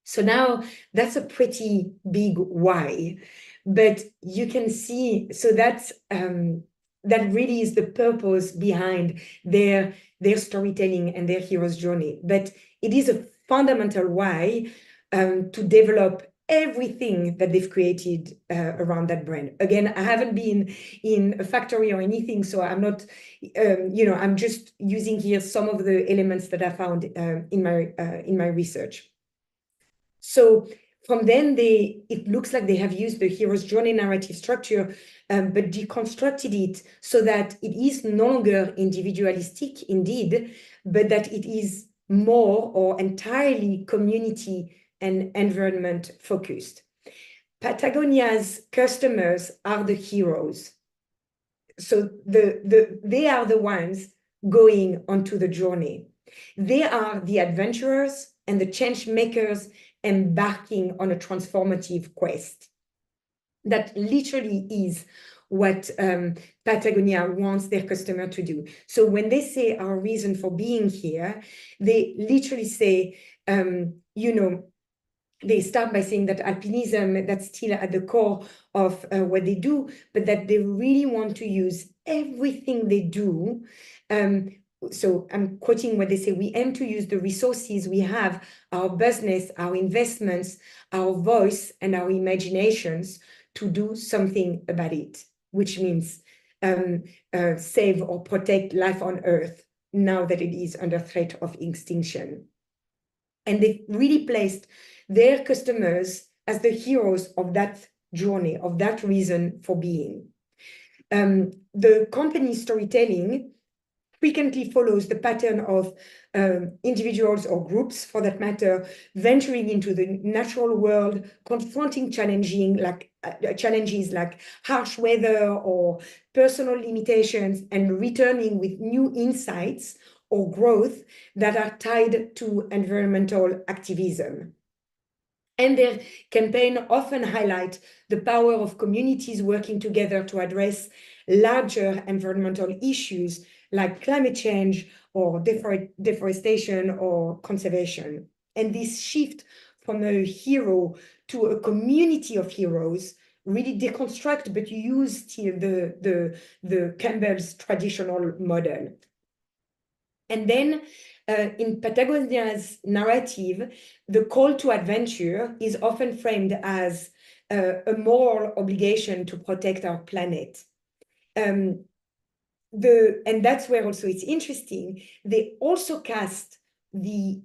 So now that's a pretty big why, but you can see, so that's that really is the purpose behind their storytelling and their hero's journey. But it is a fundamental why to develop everything that they've created around that brand. Again, I haven't been in a factory or anything, so I'm not, I'm just using here some of the elements that I found in my research. So from then, it looks like they have used the hero's journey narrative structure, but deconstructed it so that it is no longer individualistic, indeed, but that it is more or entirely community and environment focused. Patagonia's customers are the heroes. So they are the ones going onto the journey. They are the adventurers and the change makers embarking on a transformative quest. That literally is what Patagonia wants their customer to do. So when they say our reason for being here, they literally say, they start by saying that alpinism, that's still at the core of what they do, but that they really want to use everything they do. So I'm quoting what they say: we aim to use the resources we have, our business, our investments, our voice, and our imaginations to do something about it, which means save or protect life on Earth now that it is under threat of extinction. And they've really placed their customers as the heroes of that journey, of that reason for being. The company storytelling frequently follows the pattern of individuals or groups, for that matter, venturing into the natural world, confronting challenges like harsh weather or personal limitations, and returning with new insights or growth that are tied to environmental activism. And their campaign often highlight the power of communities working together to address larger environmental issues like climate change or deforestation or conservation. And this shift from a hero to a community of heroes really deconstruct, but use still the Campbell's traditional model. And then in Patagonia's narrative, the call to adventure is often framed as a moral obligation to protect our planet. And that's where also it's interesting. They also cast the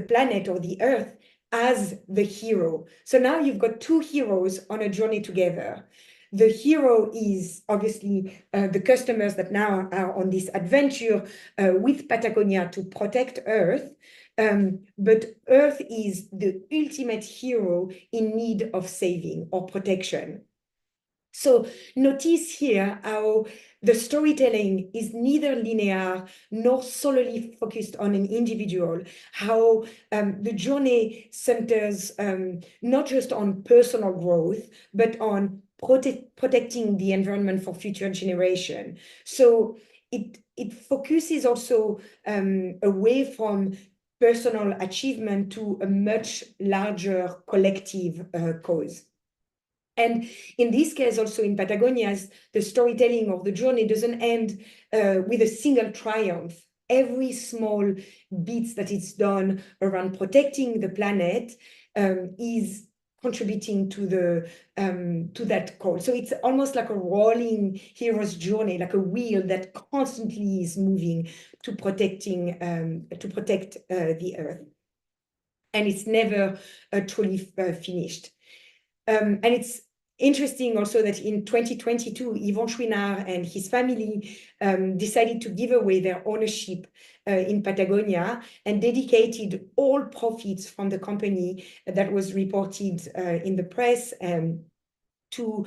planet or the Earth as the hero. So now you've got two heroes on a journey together. The hero is obviously the customers that now are on this adventure with Patagonia to protect Earth. But Earth is the ultimate hero in need of saving or protection. So notice here how the storytelling is neither linear nor solely focused on an individual, how the journey centers not just on personal growth, but on protecting the environment for future generation. So it focuses also away from personal achievement to a much larger collective cause. And in this case, also in Patagonia's, the storytelling of the journey doesn't end with a single triumph. Every small bit that it's done around protecting the planet is contributing to that call. So it's almost like a rolling hero's journey, like a wheel that constantly is moving to protect the Earth, and it's never truly finished. And it's interesting also that in 2022, Yvon Chouinard and his family decided to give away their ownership in Patagonia and dedicated all profits from the company that was reported in the press so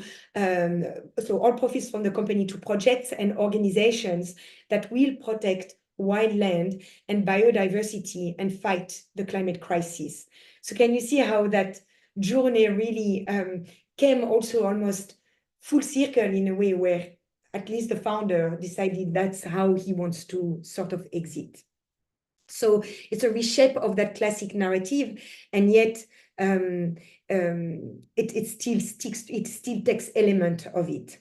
all profits from the company to projects and organizations that will protect wildland and biodiversity and fight the climate crisis. So can you see how that journey really came also almost full circle in a way where at least the founder decided that's how he wants to sort of exit. So it's a reshape of that classic narrative, and yet it still sticks, it still takes element of it.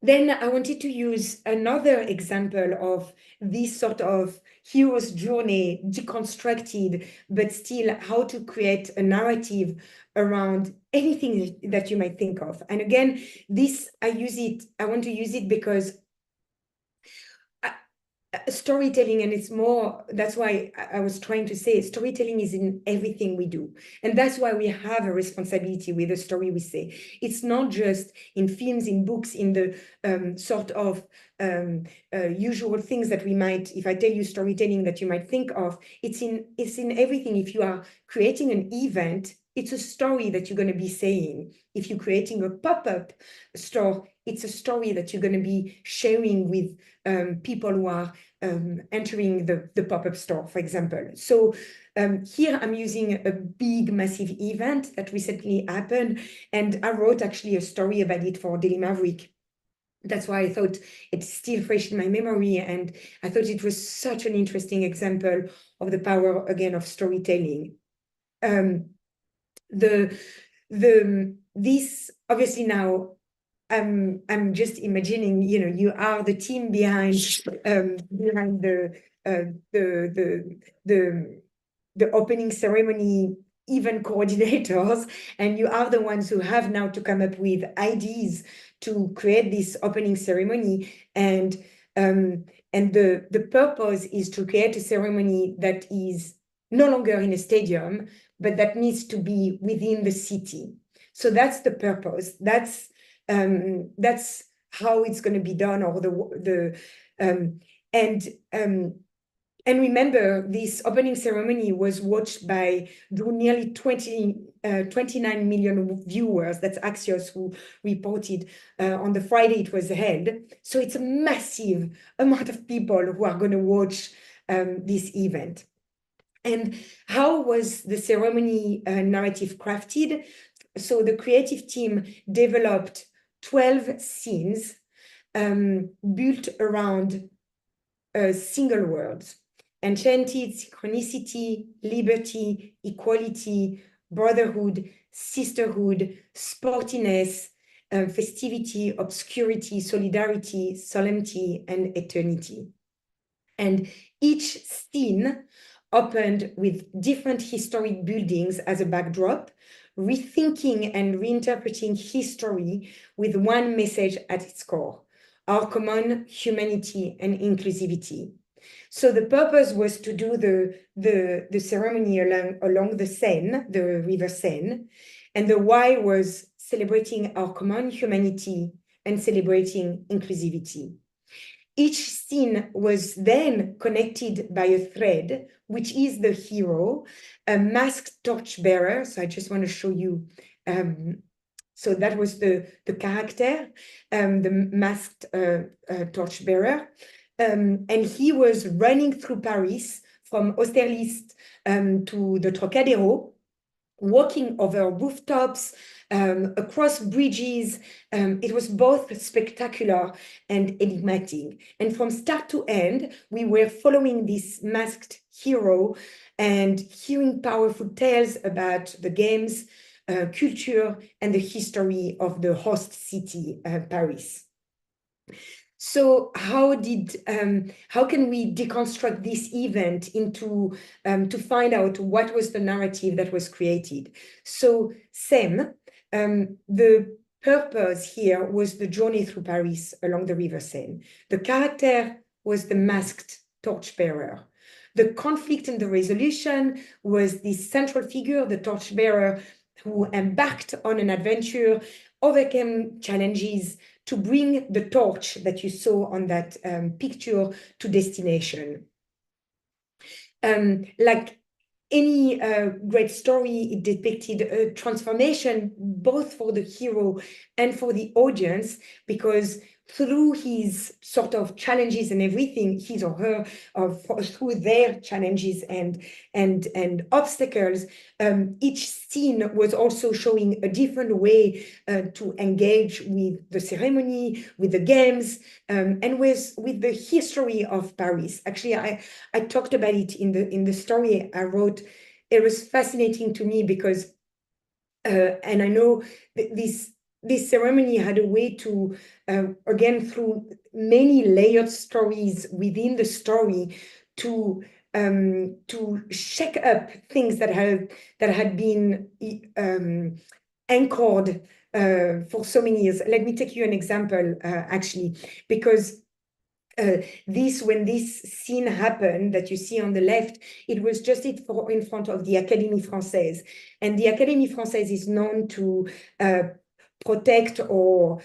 Then I wanted to use another example of this sort of hero's journey deconstructed, but still how to create a narrative around anything that you might think of. And again, this, I want to use it because storytelling, and it's more, that's why I was trying to say storytelling is in everything we do, and that's why we have a responsibility with the story we say. It's not just in films, in books, in the sort of usual things that we might, if I tell you storytelling that you might think of, it's in everything. If you are creating an event, it's a story that you're going to be saying. If you're creating a pop-up store, it's a story that you're going to be sharing with people who are entering the pop-up store, for example. So here I'm using a big, massive event that recently happened, and I wrote actually a story about it for Daily Maverick. That's why I thought it's still fresh in my memory, and I thought it was such an interesting example of the power, again, of storytelling. This obviously now I'm just imagining, you know, you are the team behind the opening ceremony event coordinators, and you are the ones who have now to come up with ideas to create this opening ceremony, and the purpose is to create a ceremony that is no longer in a stadium, but that needs to be within the city. So that's the purpose. That's how it's going to be done, or and remember, this opening ceremony was watched by nearly 29 million viewers. That's Axios who reported on the Friday it was held. So it's a massive amount of people who are going to watch this event. And how was the ceremony narrative crafted? So the creative team developed 12 scenes built around single words: enchanted, synchronicity, liberty, equality, brotherhood, sisterhood, sportiness, festivity, obscurity, solidarity, solemnity, and eternity. And each scene opened with different historic buildings as a backdrop, rethinking and reinterpreting history with one message at its core: our common humanity and inclusivity. So the purpose was to do the ceremony along the Seine, the River Seine, and the why was celebrating our common humanity and celebrating inclusivity. Each scene was then connected by a thread, which is the hero, a masked torchbearer. So I just want to show you. So that was the character, the masked torchbearer. And he was running through Paris from Austerlitz to the Trocadero, walking over rooftops, across bridges. It was both spectacular and enigmatic. And from start to end, we were following this masked hero and hearing powerful tales about the games, culture, and the history of the host city, Paris. So how can we deconstruct this event into to find out what was the narrative that was created? So Seine, the purpose here was the journey through Paris along the River Seine. The character was the masked torchbearer. The conflict and the resolution was this central figure, the torchbearer, who embarked on an adventure, overcame challenges to bring the torch that you saw on that picture to destination. Like any great story, it depicted a transformation both for the hero and for the audience, because through his sort of challenges and everything, his or her, through their challenges and obstacles, each scene was also showing a different way to engage with the ceremony, with the games, and with the history of Paris. Actually, I talked about it in the story I wrote. It was fascinating to me because, and I know this ceremony had a way to, again, through many layered stories within the story, to shake up things that had been anchored for so many years. Let me take you an example, actually, because when this scene happened that you see on the left, it was just in front of the Académie Française. And the Académie Française is known to protect or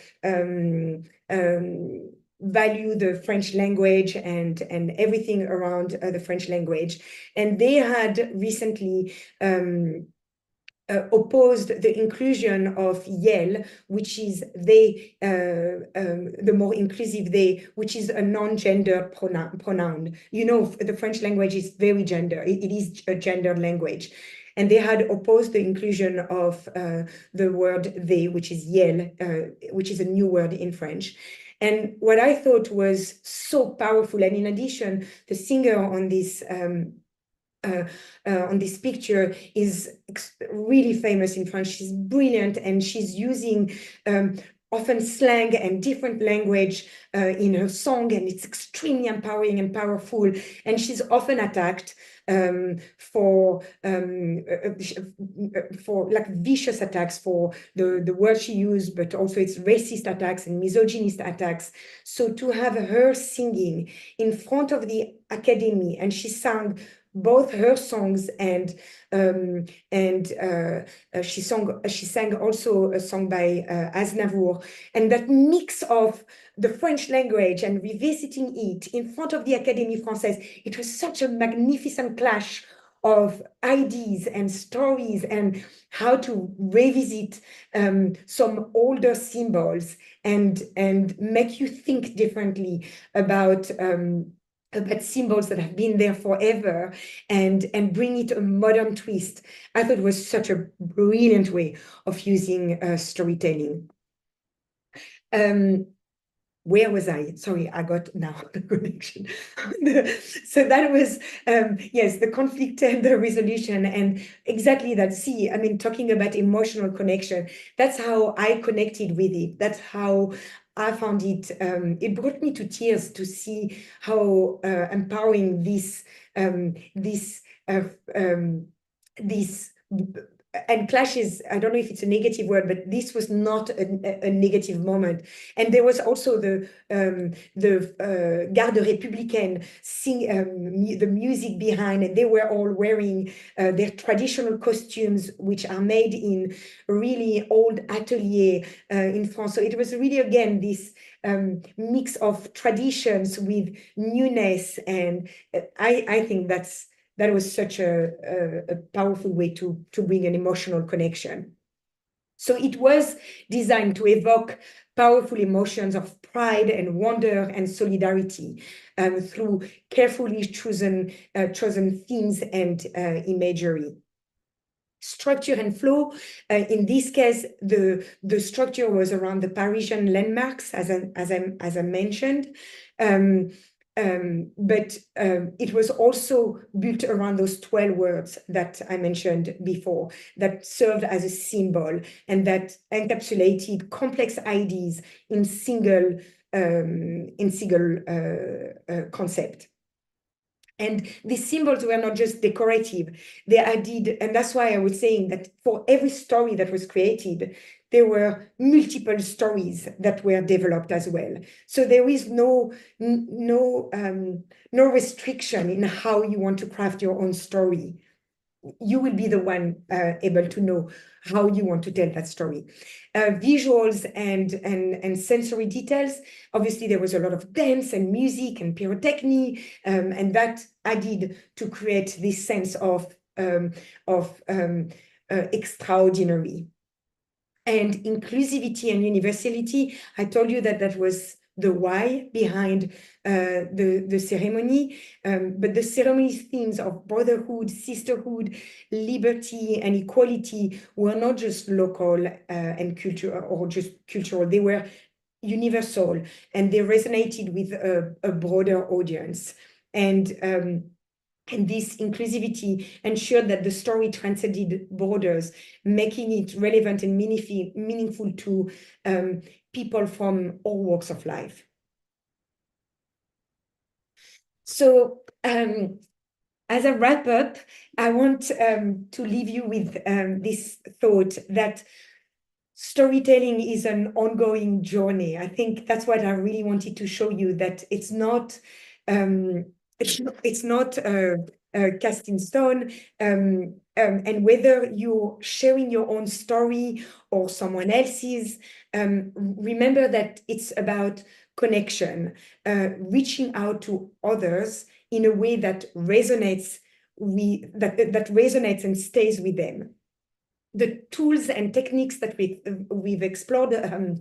value the French language and everything around the French language. And they had recently opposed the inclusion of ELLE, which is the more inclusive they, which is a non-gender pronoun. You know, the French language is very gender. It is a gendered language. And they had opposed the inclusion of the word they, which is ELLE, which is a new word in French. And what I thought was so powerful, and in addition, the singer on this picture is really famous in France. She's brilliant, and she's using often slang and different language in her song, and it's extremely empowering and powerful. And she's often attacked for like vicious attacks for the word she used, but also it's racist attacks and misogynist attacks. So to have her singing in front of the Academy, and she sang both her songs and she sang also a song by Aznavour, and that mix of the French language and revisiting it in front of the Académie Française, it was such a magnificent clash of ideas and stories and how to revisit some older symbols and make you think differently about symbols that have been there forever and bring it a modern twist. I thought it was such a brilliant way of using storytelling. Where was I? Sorry, I got now the connection. So that was, yes, the conflict and the resolution, and exactly that. See, I mean, talking about emotional connection, that's how I connected with it. That's how I found it. It brought me to tears to see how empowering this and clashes, I don't know if it's a negative word, but this was not a negative moment. And there was also the Garde Républicaine the music behind, and they were all wearing their traditional costumes, which are made in really old atelier in France. So it was really, again, this mix of traditions with newness. And I think that was such a powerful way to bring an emotional connection. So it was designed to evoke powerful emotions of pride and wonder and solidarity through carefully chosen themes and imagery. Structure and flow. In this case, the structure was around the Parisian landmarks, as I mentioned. But it was also built around those 12 words that I mentioned before, that served as a symbol and that encapsulated complex ideas in single concept. And these symbols were not just decorative, they added, and that's why I was saying that for every story that was created, there were multiple stories that were developed as well. So there is no restriction in how you want to craft your own story. You will be the one able to know how you want to tell that story. Visuals and sensory details. Obviously, there was a lot of dance and music and pyrotechny, and that added to create this sense of extraordinary. And inclusivity and universality, I told you that was the why behind the ceremony. But the ceremony themes of brotherhood, sisterhood, liberty, and equality were not just local and cultural or just cultural. They were universal, and they resonated with a broader audience. And this inclusivity ensured that the story transcended borders, making it relevant and meaningful to people from all walks of life. So as a wrap up, I want to leave you with this thought that storytelling is an ongoing journey. I think that's what I really wanted to show you, that it's not cast in stone, and whether you're sharing your own story or someone else's, remember that it's about connection, reaching out to others in a way that resonates and stays with them. The tools and techniques that we've explored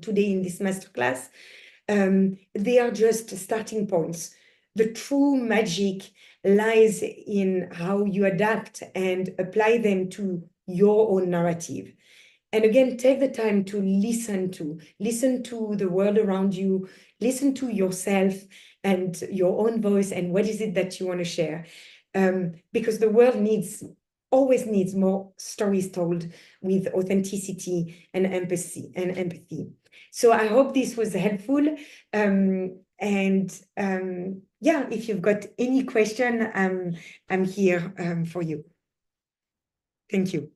today in this masterclass, they are just starting points. The true magic lies in how you adapt and apply them to your own narrative. And again, take the time to listen to the world around you, listen to yourself and your own voice, and what is it that you want to share. Because the world always needs more stories told with authenticity and empathy. So I hope this was helpful. Yeah, if you've got any question, I'm here for you. Thank you.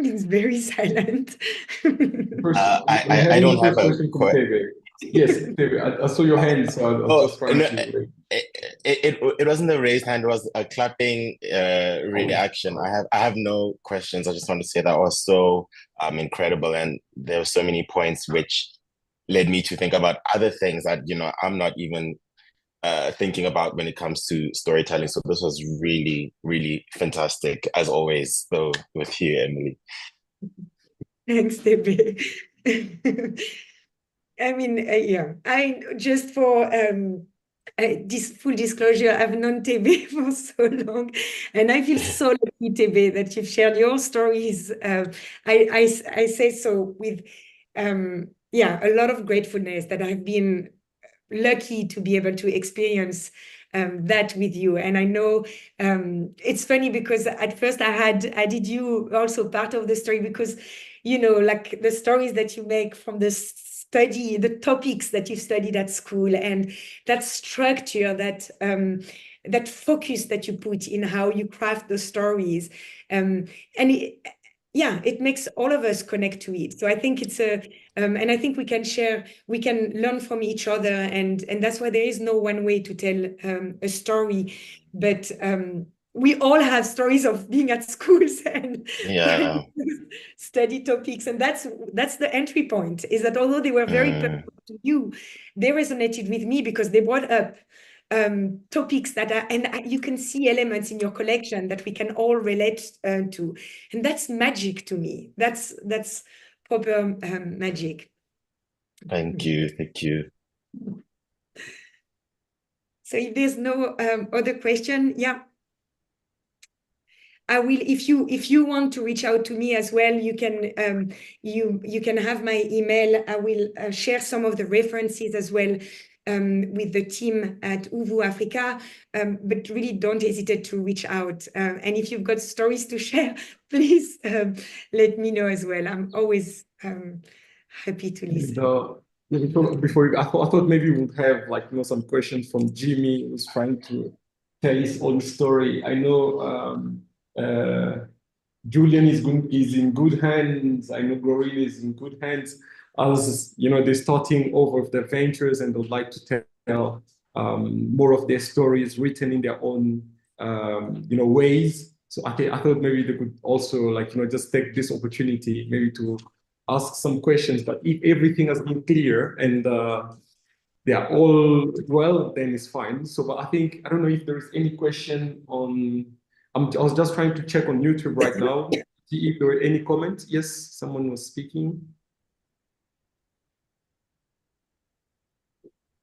It's very silent. I don't have a question. Yes, David, I saw your hand, so I was just trying to. It wasn't a raised hand; it was a clapping reaction. I have no questions. I just want to say that was so incredible, and there were so many points which led me to think about other things that I'm not even thinking about when it comes to storytelling. So this was really, really fantastic, as always, though, with you, Emilie. Thanks, David. I mean, yeah, I just for this full disclosure, I've known Tebe for so long, and I feel so lucky, Tebe, that you've shared your stories. I say so with a lot of gratefulness that I've been lucky to be able to experience that with you. And I know it's funny because at first I did you also part of the story because, like the stories that you make from the study, the topics that you studied at school, and that structure, that focus that you put in how you craft the stories. It makes all of us connect to it. So I think it's and I think we can learn from each other, and that's why there is no one way to tell a story, but we all have stories of being at schools and study topics, and that's the entry point, is that although they were very personal to you, they resonated with me because they brought up topics that are, and you can see elements in your collection that we can all relate to, and that's magic to me. That's proper magic. Thank you. So if there's no other question, I will. If you want to reach out to me as well, you can you can have my email. I will share some of the references as well with the team at Uvu Africa, but really don't hesitate to reach out. And if you've got stories to share, please let me know as well. I'm always happy to listen. I thought maybe we would have some questions from Jimmy, who's trying to tell his own story. I know Julian is in good hands. I know Gloria is in good hands. As they're starting over the ventures and they'd like to tell more of their stories written in their own ways. So I thought maybe they could also just take this opportunity maybe to ask some questions. But if everything has been clear and they are all well, then it's fine. So, but I think, I don't know if there is any question on, I was just trying to check on YouTube right now, see if there were any comments. Yes, someone was speaking.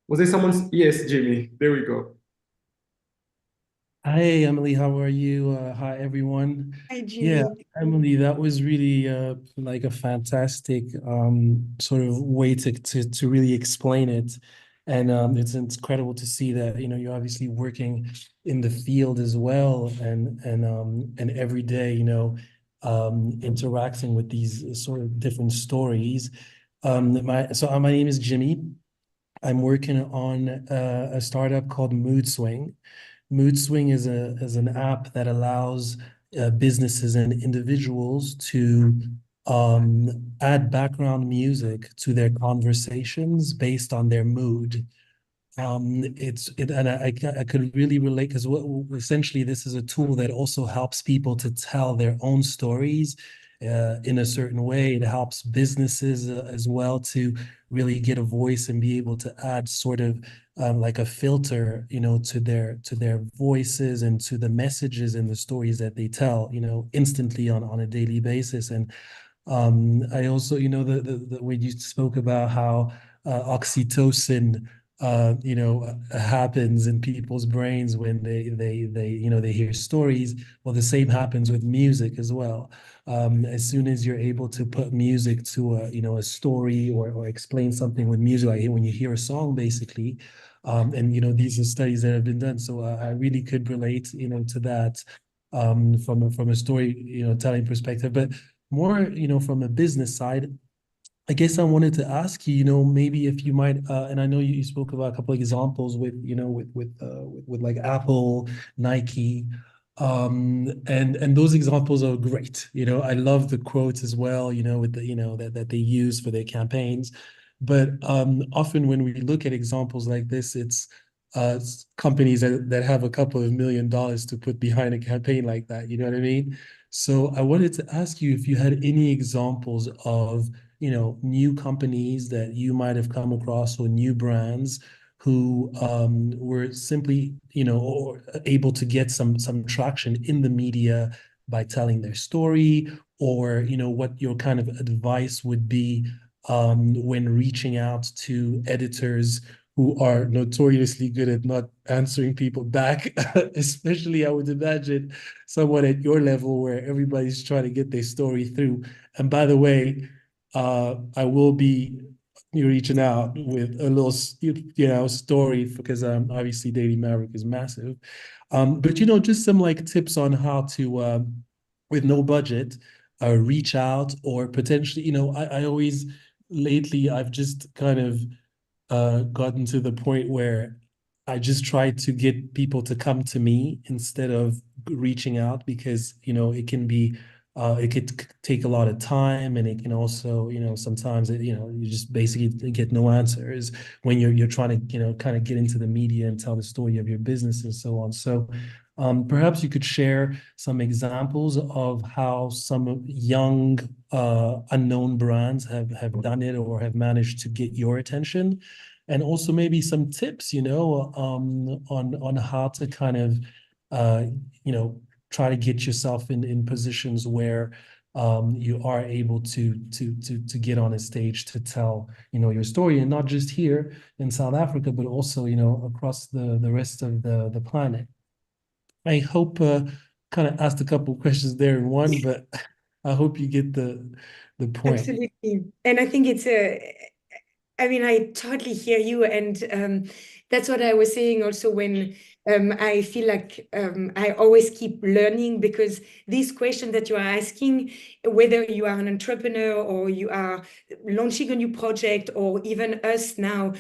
Was there someone? Yes, Jimmy, there we go. Hi, Emily, how are you? Hi, everyone. Hi, Jimmy. Yeah, Emily, that was really like a fantastic sort of way to really explain it. And it's incredible to see that, you know, you're obviously working in the field as well and every day, you know, interacting with these sort of different stories. My name is Jimmy. I'm working on a startup called Mood Swing. Mood Swing is an app that allows businesses and individuals to add background music to their conversations based on their mood. I could really relate because essentially this is a tool that also helps people to tell their own stories in a certain way. It helps businesses as well to really get a voice and be able to add sort of like a filter, you know, to their voices and to the messages and the stories that they tell, you know, instantly on a daily basis. And I also, you know, the way you spoke about how oxytocin you know, happens in people's brains when they you know, they hear stories. Well, the same happens with music as well. As soon as you're able to put music to a, you know, a story or explain something with music, like when you hear a song, basically, and you know, these are studies that have been done. So I really could relate, you know, to that from a story, you know, telling perspective, but more, you know, from a business side. I guess I wanted to ask you, you know, maybe if you might, and I know you spoke about a couple of examples with, you know, with like Apple, Nike, and those examples are great. You know, I love the quotes as well, you know, with the, you know, that they use for their campaigns. But often when we look at examples like this, it's companies that have a couple of $1 million to put behind a campaign like that. You know what I mean? So I wanted to ask you if you had any examples of, you know, new companies that you might have come across or new brands who were simply, you know, or able to get some traction in the media by telling their story, or, you know, what your kind of advice would be when reaching out to editors who are notoriously good at not answering people back, especially I would imagine someone at your level where everybody's trying to get their story through. And by the way, I will be reaching out with a little, you know, story because obviously Daily Maverick is massive. But, you know, just some like tips on how to, with no budget, reach out or potentially, you know, I always, lately, I've just kind of gotten to the point where I just try to get people to come to me instead of reaching out because, you know, it can be it could take a lot of time, and it can also, you know, sometimes it, you know, you just basically get no answers when you're trying to, you know, kind of get into the media and tell the story of your business and so on. So perhaps you could share some examples of how some young unknown brands have done it or have managed to get your attention, and also maybe some tips, you know, on how to kind of you know, try to get yourself in positions where you are able to get on a stage to tell, you know, your story, and not just here in South Africa, but also, you know, across the rest of the planet. I hope kind of asked a couple of questions there in one, but I hope you get the point. Absolutely. And I think it's I mean, I totally hear you. And that's what I was saying also when I feel like I always keep learning, because these questions that you are asking, whether you are an entrepreneur or you are launching a new project, or even us now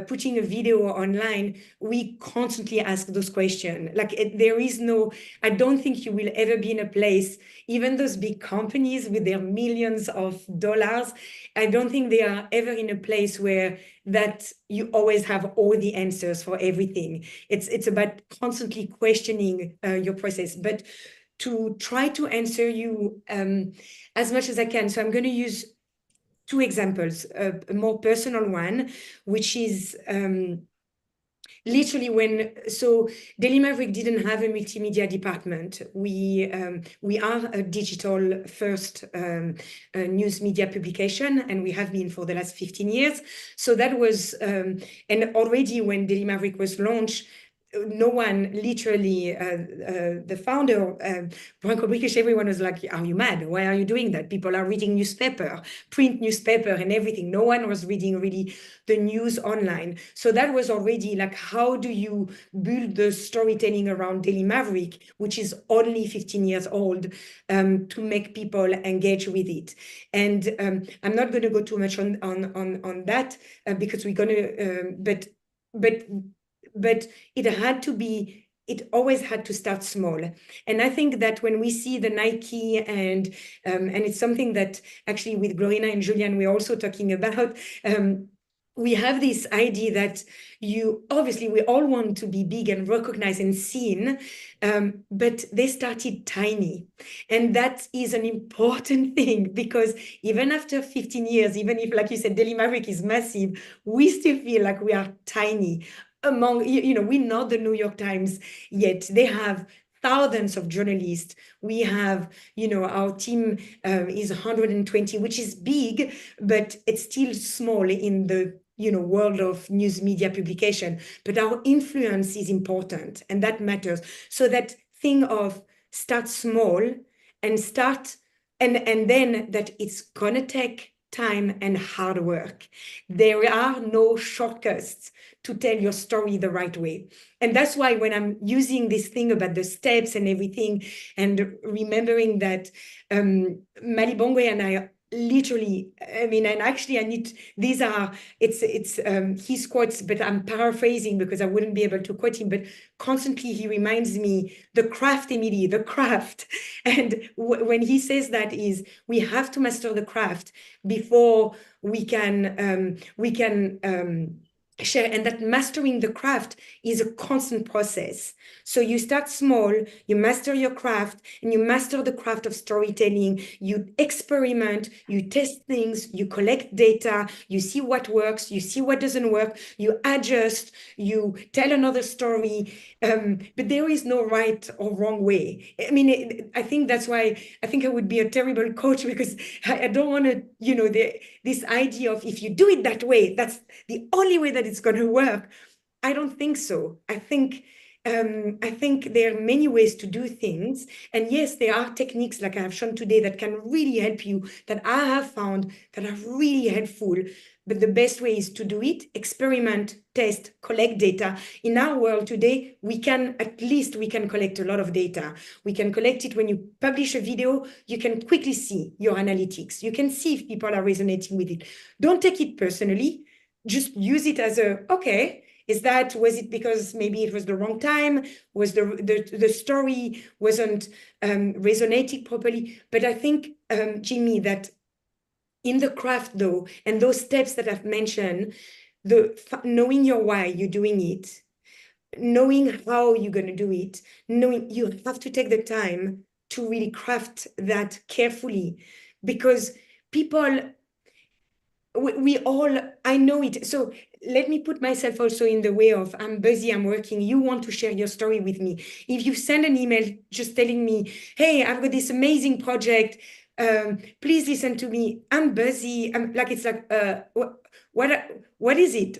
putting a video online, we constantly ask those questions. Like there is no, I don't think you will ever be in a place, even those big companies with their millions of dollars, I don't think they are ever in a place where that you always have all the answers for everything. It's about constantly questioning your process, but to try to answer you as much as I can. So I'm going to use two examples, a more personal one, which is literally Daily Maverick didn't have a multimedia department. We are a digital first news media publication, and we have been for the last 15 years. So that was, and already when Daily Maverick was launched, no one, literally, the founder, Branko Brikish, everyone was like, are you mad? Why are you doing that? People are reading newspaper, print newspaper and everything. No one was reading really the news online. So that was already like, how do you build the storytelling around Daily Maverick, which is only 15 years old, to make people engage with it? And I'm not going to go too much on that because we're going to, but it always had to start small. And I think that when we see the Nike and it's something that actually with Glorina and Julian, we're also talking about, we have this idea that obviously we all want to be big and recognized and seen, but they started tiny. And that is an important thing, because even after 15 years, even if, like you said, Daily Maverick is massive, we still feel like we are tiny. Among, we're not the New York Times yet. They have thousands of journalists. We have, our team is 120, which is big, but it's still small in the, world of news media publication. But our influence is important, and that matters. So that thing of start small and then that it's gonna take time and hard work. There are no shortcuts to tell your story the right way. And that's why when I'm using this thing about the steps and everything, and remembering that Malibongwe and I literally, and actually it's his quotes, but I'm paraphrasing because I wouldn't be able to quote him, but constantly he reminds me, the craft, Emilie, the craft. And when he says that is, we have to master the craft before we can share, and that mastering the craft is a constant process. So you start small, you master your craft, and you master the craft of storytelling. You experiment, you test things, you collect data, you see what works, you see what doesn't work, you adjust, you tell another story, but there is no right or wrong way. I think that's why I think I would be a terrible coach, because I don't want to, this idea of if you do it that way, that's the only way that it's going to work. I don't think so. I think there are many ways to do things. And yes, there are techniques like I have shown today that can really help you, that I have found that are really helpful. But the best way is to do it, experiment, test, collect data. In our world today, we can collect a lot of data. We can collect it when you publish a video, you can quickly see your analytics. You can see if people are resonating with it. Don't take it personally. Just use it as okay, was it because maybe it was the wrong time? Was the story wasn't resonating properly? But I think, Jimmy, that in the craft though, and those steps that I've mentioned, knowing your why you're doing it, knowing how you're going to do it, knowing you have to take the time to really craft that carefully, because people, I know it. So let me put myself also in the way of, I'm busy, I'm working, you want to share your story with me. If you send an email just telling me, hey, I've got this amazing project, please listen to me, I'm busy, what is it?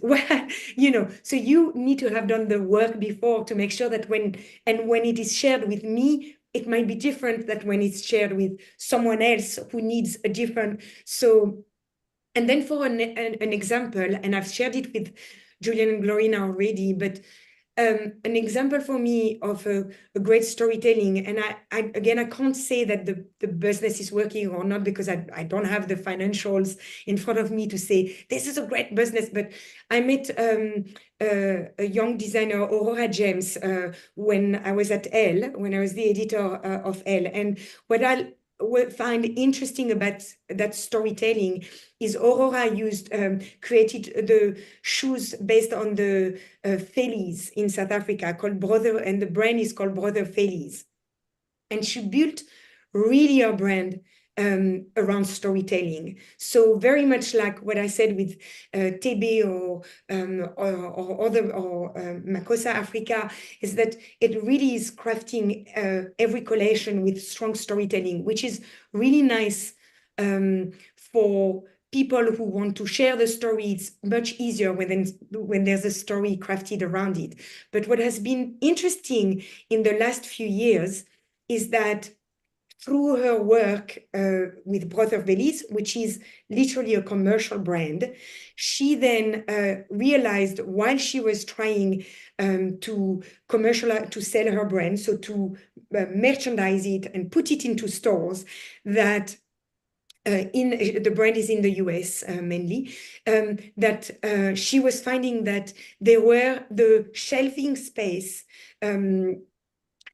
So you need to have done the work before to make sure that when it is shared with me, it might be different than when it's shared with someone else who needs a different. And then for an example, and I've shared it with Julian and Glorina already, but an example for me of a great storytelling, and I can't say that the business is working or not, because I don't have the financials in front of me to say this is a great business, but I met a young designer, Aurora James, when I was at ELLE, when I was the editor of ELLE. And what I find interesting about that storytelling is Aurora created the shoes based on the Felies in South Africa called Brother, and the brand is called Brother Felies. And she built really her brand around storytelling. So very much like what I said with TB or Makossa Africa, is that it really is crafting every collation with strong storytelling, which is really nice for people who want to share the story. It's much easier when there's a story crafted around it. But what has been interesting in the last few years is that through her work with Brother Velis, which is literally a commercial brand, she then realized while she was trying to sell her brand, so to merchandise it and put it into stores, that the brand is in the US mainly, that she was finding that there were the shelving space.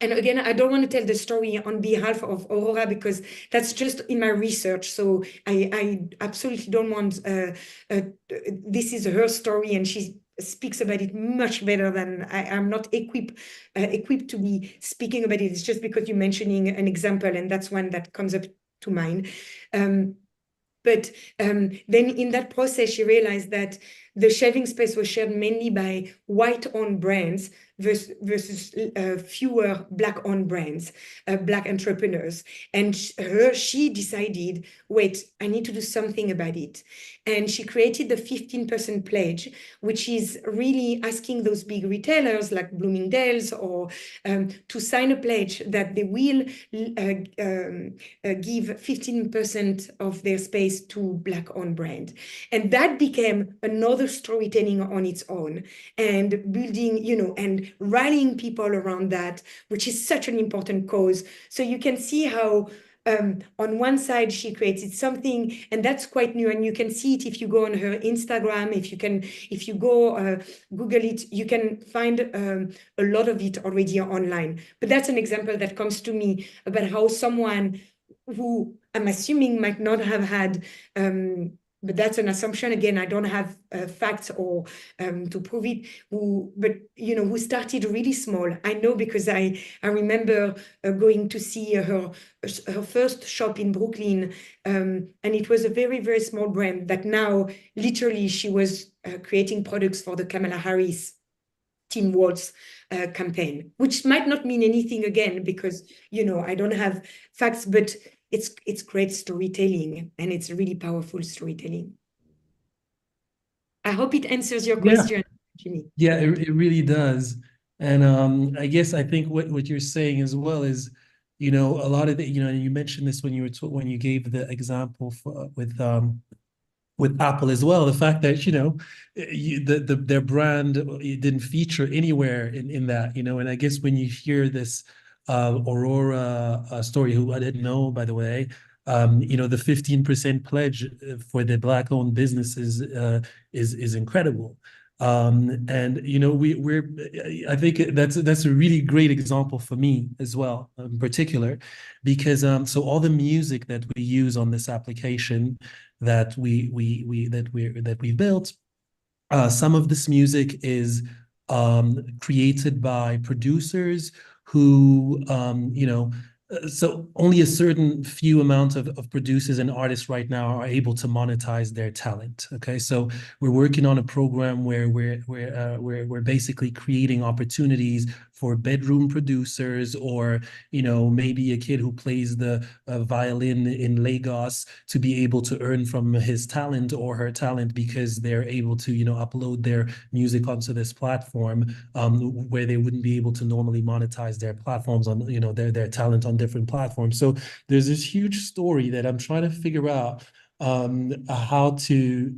And again, I don't want to tell the story on behalf of Aurora because that's just in my research. So I absolutely don't want, this is her story and she speaks about it much better than I'm not equipped to be speaking about it. It's just because you're mentioning an example and that's one that comes up to mind. But then in that process, she realized that the shelving space was shared mainly by white-owned brands versus fewer black-owned brands, black entrepreneurs. And she decided, wait, I need to do something about it. And she created the 15% pledge, which is really asking those big retailers like Bloomingdale's or to sign a pledge that they will give 15% of their space to black-owned brand. And that became another storytelling on its own, and building, and rallying people around that, which is such an important cause. So you can see how on one side she created something, and that's quite new, and you can see it if you go on her Instagram. If you go Google it, you can find a lot of it already online. But that's an example that comes to me about how someone who I'm assuming might not have had but that's an assumption. Again, I don't have facts or to prove it. Who started really small. I know because I remember going to see her first shop in Brooklyn, and it was a very, very small brand that now literally she was creating products for the Kamala Harris Teen Waltz campaign, which might not mean anything again because I don't have facts, but it's great storytelling and it's really powerful storytelling. I hope it answers your question, Jimmy. Yeah, it really does. And I guess I think what you're saying as well is, a lot of the, you mentioned this when you gave the example with Apple as well, the fact that their brand didn't feature anywhere in that, and I guess when you hear this Aurora story, who I didn't know, by the way, the 15% pledge for the Black-owned businesses is incredible. And I think that's a really great example for me as well, in particular, because so all the music that we use on this application that we built, some of this music is created by producers who so only a certain few amount of producers and artists right now are able to monetize their talent. Okay, so we're working on a program where we're basically creating opportunities for bedroom producers, or maybe a kid who plays the violin in Lagos to be able to earn from his talent or her talent because they're able to upload their music onto this platform, where they wouldn't be able to normally monetize their platforms on their talent on different platforms. So there's this huge story that I'm trying to figure out how to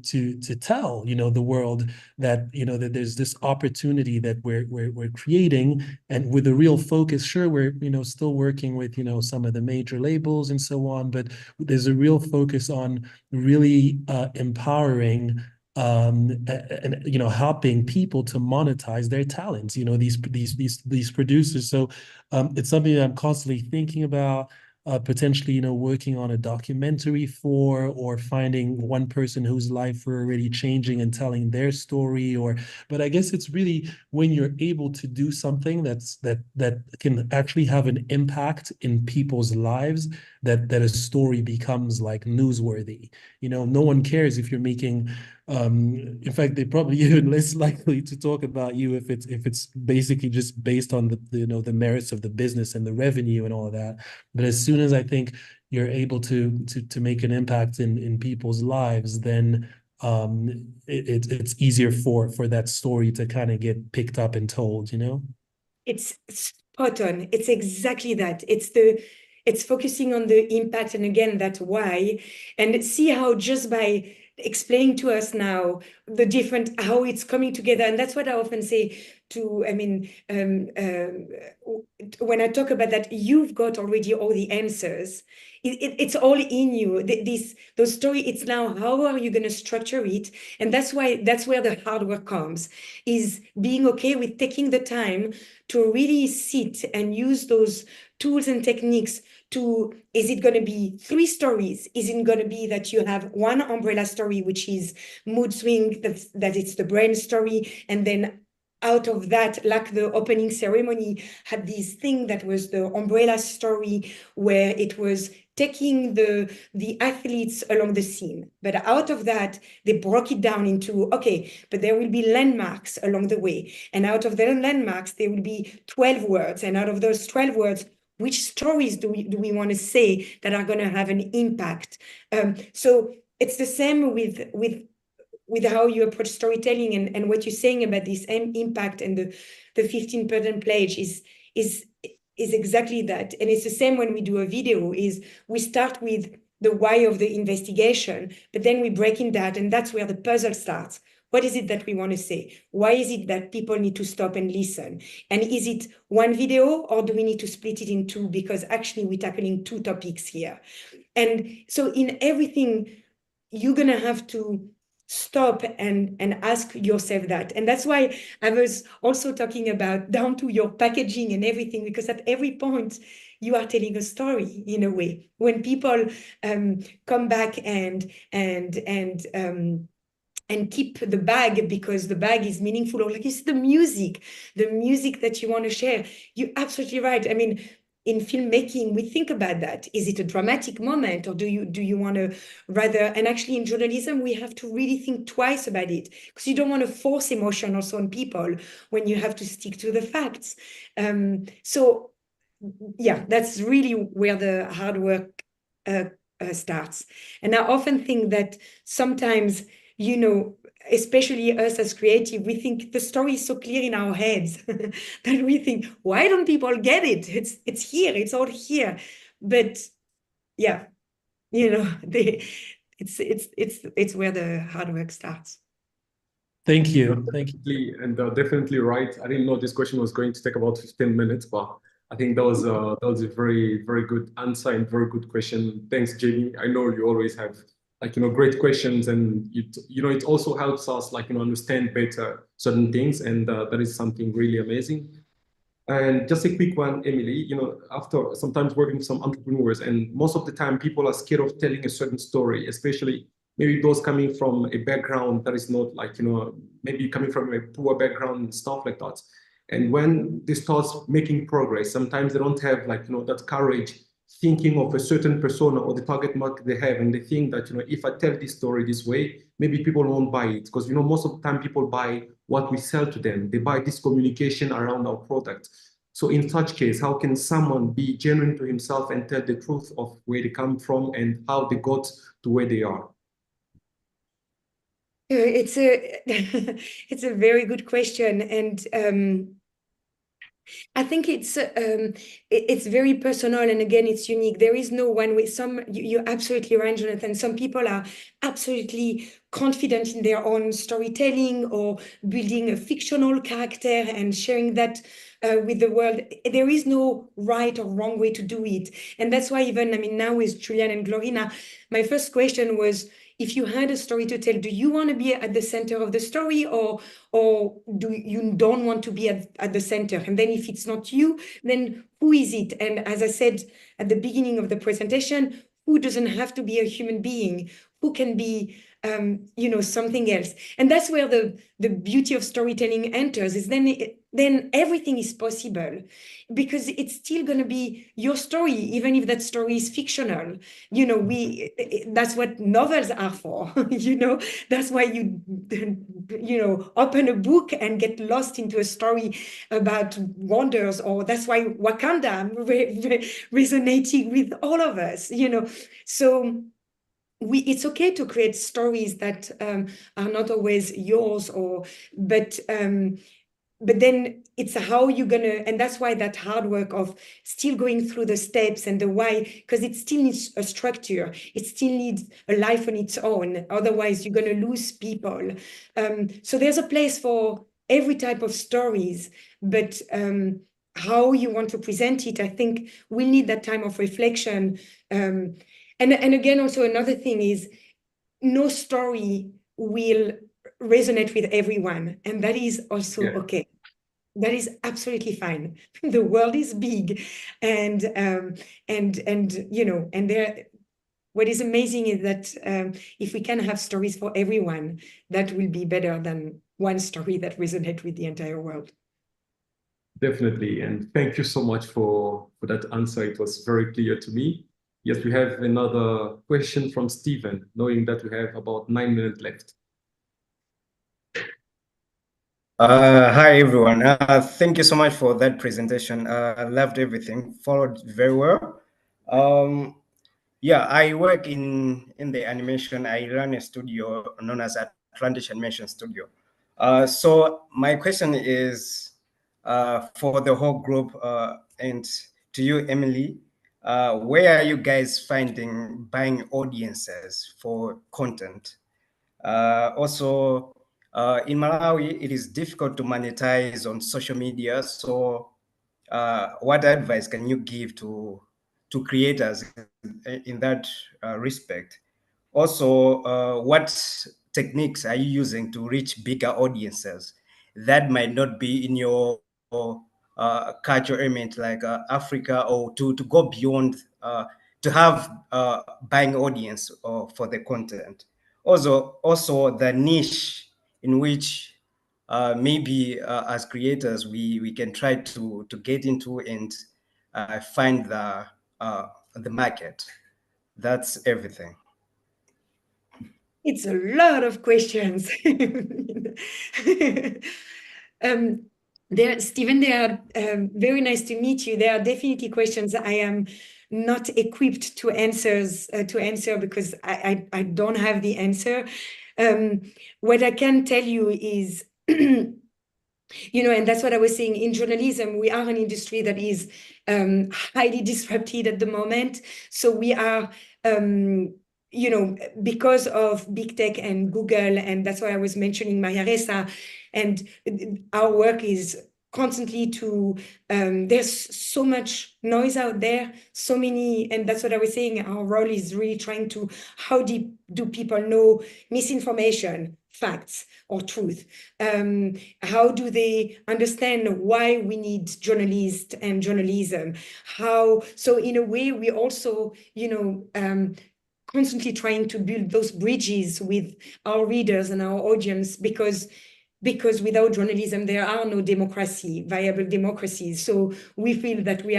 tell the world that that there's this opportunity that we're creating, and with a real focus. Sure, we're still working with some of the major labels and so on, but there's a real focus on really empowering and helping people to monetize their talents, these producers. So it's something that I'm constantly thinking about. potentially, you know, working on a documentary for, or finding one person whose life we're already changing and telling their story, but I guess it's really when you're able to do something that can actually have an impact in people's lives, that a story becomes like newsworthy. You know, no one cares if you're making, in fact, they're probably even less likely to talk about you if it's basically just based on the you know, the merits of the business and the revenue and all of that. But as soon as I think you're able to make an impact in people's lives, then it's easier for that story to kind of get picked up and told, you know? It's spot on. It's exactly that. It's focusing on the impact, and again, that why, and see how just by explaining to us now the different, how it's coming together. And that's what I often say to, I mean, when I talk about that, you've got already all the answers. It's all in you. Those story, it's now, how are you going to structure it? And that's where the hard work comes, is being okay with taking the time to really sit and use those tools and techniques to, is it going to be 3 stories? Is it going to be that you have one umbrella story, which is mood swing, that it's the brain story, and then out of that, like the opening ceremony had this thing that was the umbrella story, where it was taking the athletes along the scene. But out of that, they broke it down into, okay, but there will be landmarks along the way. And out of the landmarks, there will be 12 words. And out of those 12 words, which stories do we want to say that are going to have an impact? So it's the same with how you approach storytelling, and what you're saying about this impact, and the 15% pledge is exactly that. And it's the same when we do a video, is we start with the why of the investigation, but then we break in that, and that's where the puzzle starts. What is it that we want to say? Why is it that people need to stop and listen? And is it one video, or do we need to split it in 2? Because actually we're tackling 2 topics here. And so in everything, you're going to have to stop and ask yourself that. And that's why I was also talking about down to your packaging and everything, because at every point you are telling a story in a way. When people come back and keep the bag because the bag is meaningful, or like it's the music that you want to share. You're absolutely right. I mean, in filmmaking, we think about that. Is it a dramatic moment, or do you want to rather? And actually, in journalism, we have to really think twice about it, because you don't want to force emotion also on people when you have to stick to the facts. So, yeah, that's really where the hard work starts. And I often think that sometimes, you know, especially us as creative, we think the story is so clear in our heads that we think, why don't people get it? It's here, it's all here. But yeah, you know, it's where the hard work starts. Thank you. Thank you. Definitely, and definitely right. I didn't know this question was going to take about 15 minutes, but I think that was a very, very good answer and very good question. Thanks, Jamie. I know you always have, like, you know, great questions, and you know, it also helps us, like, you know, understand better certain things, and that is something really amazing. And just a quick one, Emilie, you know, after sometimes working with some entrepreneurs, and most of the time people are scared of telling a certain story, especially maybe those coming from a background that is not, like, you know, maybe coming from a poor background and stuff like that. And when they start making progress, sometimes they don't have, like, you know, that courage, thinking of a certain persona or the target market they have, and they think that, you know, if I tell this story this way, maybe people won't buy it, because, you know, most of the time people buy what we sell to them. They buy this communication around our product. So in such case, how can someone be genuine to himself and tell the truth of where they come from and how they got to where they are? It's a very good question, and I think it's very personal, and again, it's unique. There is no one way. You're absolutely right, Jonathan. Some people are absolutely confident in their own storytelling, or building a fictional character and sharing that with the world. There is no right or wrong way to do it, and that's why even, I mean, now with Julian and Glorina, my first question was, if you had a story to tell, do you want to be at the center of the story, or do you don't want to be at the center? And then if it's not you, then who is it? And as I said at the beginning of the presentation, who doesn't have to be a human being? Who can be something else? And that's where the beauty of storytelling enters, is then everything is possible, because it's still going to be your story, even if that story is fictional. That's what novels are for. That's why you open a book and get lost into a story about wonders, or that's why Wakanda resonating with all of us. So it's okay to create stories that are not always yours, but then it's how you're gonna, and that's why that hard work of still going through the steps and the why, because it still needs a structure. It still needs a life on its own. Otherwise, you're gonna lose people. So there's a place for every type of stories, but how you want to present it, I think we need that time of reflection. And again, also another thing is, no story will resonate with everyone, and that is also okay. That is absolutely fine. The world is big, and what is amazing is that if we can have stories for everyone, that will be better than one story that resonates with the entire world. Definitely, and thank you so much for that answer. It was very clear to me. Yes, we have another question from Stephen, knowing that we have about 9 minutes left. Hi, everyone. Thank you so much for that presentation. I loved everything, followed very well. Yeah, I work in the animation. I run a studio known as Atlantic Animation Studio. So my question is for the whole group and to you, Emilie, where are you guys finding buying audiences for content? Also, in Malawi, it is difficult to monetize on social media. So what advice can you give to creators in that respect? Also, what techniques are you using to reach bigger audiences that might not be in your cultural element like Africa, or to go beyond to have buying audience for the content? Also the niche in which maybe as creators we can try to get into and find the market. That's everything. It's a lot of questions. Stephen, they are very nice to meet you. There are definitely questions I am not equipped to answer because I don't have the answer. What I can tell you is, and that's what I was saying, in journalism, we are an industry that is highly disrupted at the moment. So we are, because of big tech and Google, and that's why I was mentioning Maria Ressa, and our work is constantly there's so much noise out there, so many, and that's what I was saying, our role is really trying to, how do people know misinformation, facts, or truth? How do they understand why we need journalists and journalism? So in a way, we also, constantly trying to build those bridges with our readers and our audience, because without journalism, there are no viable democracies. So we feel that we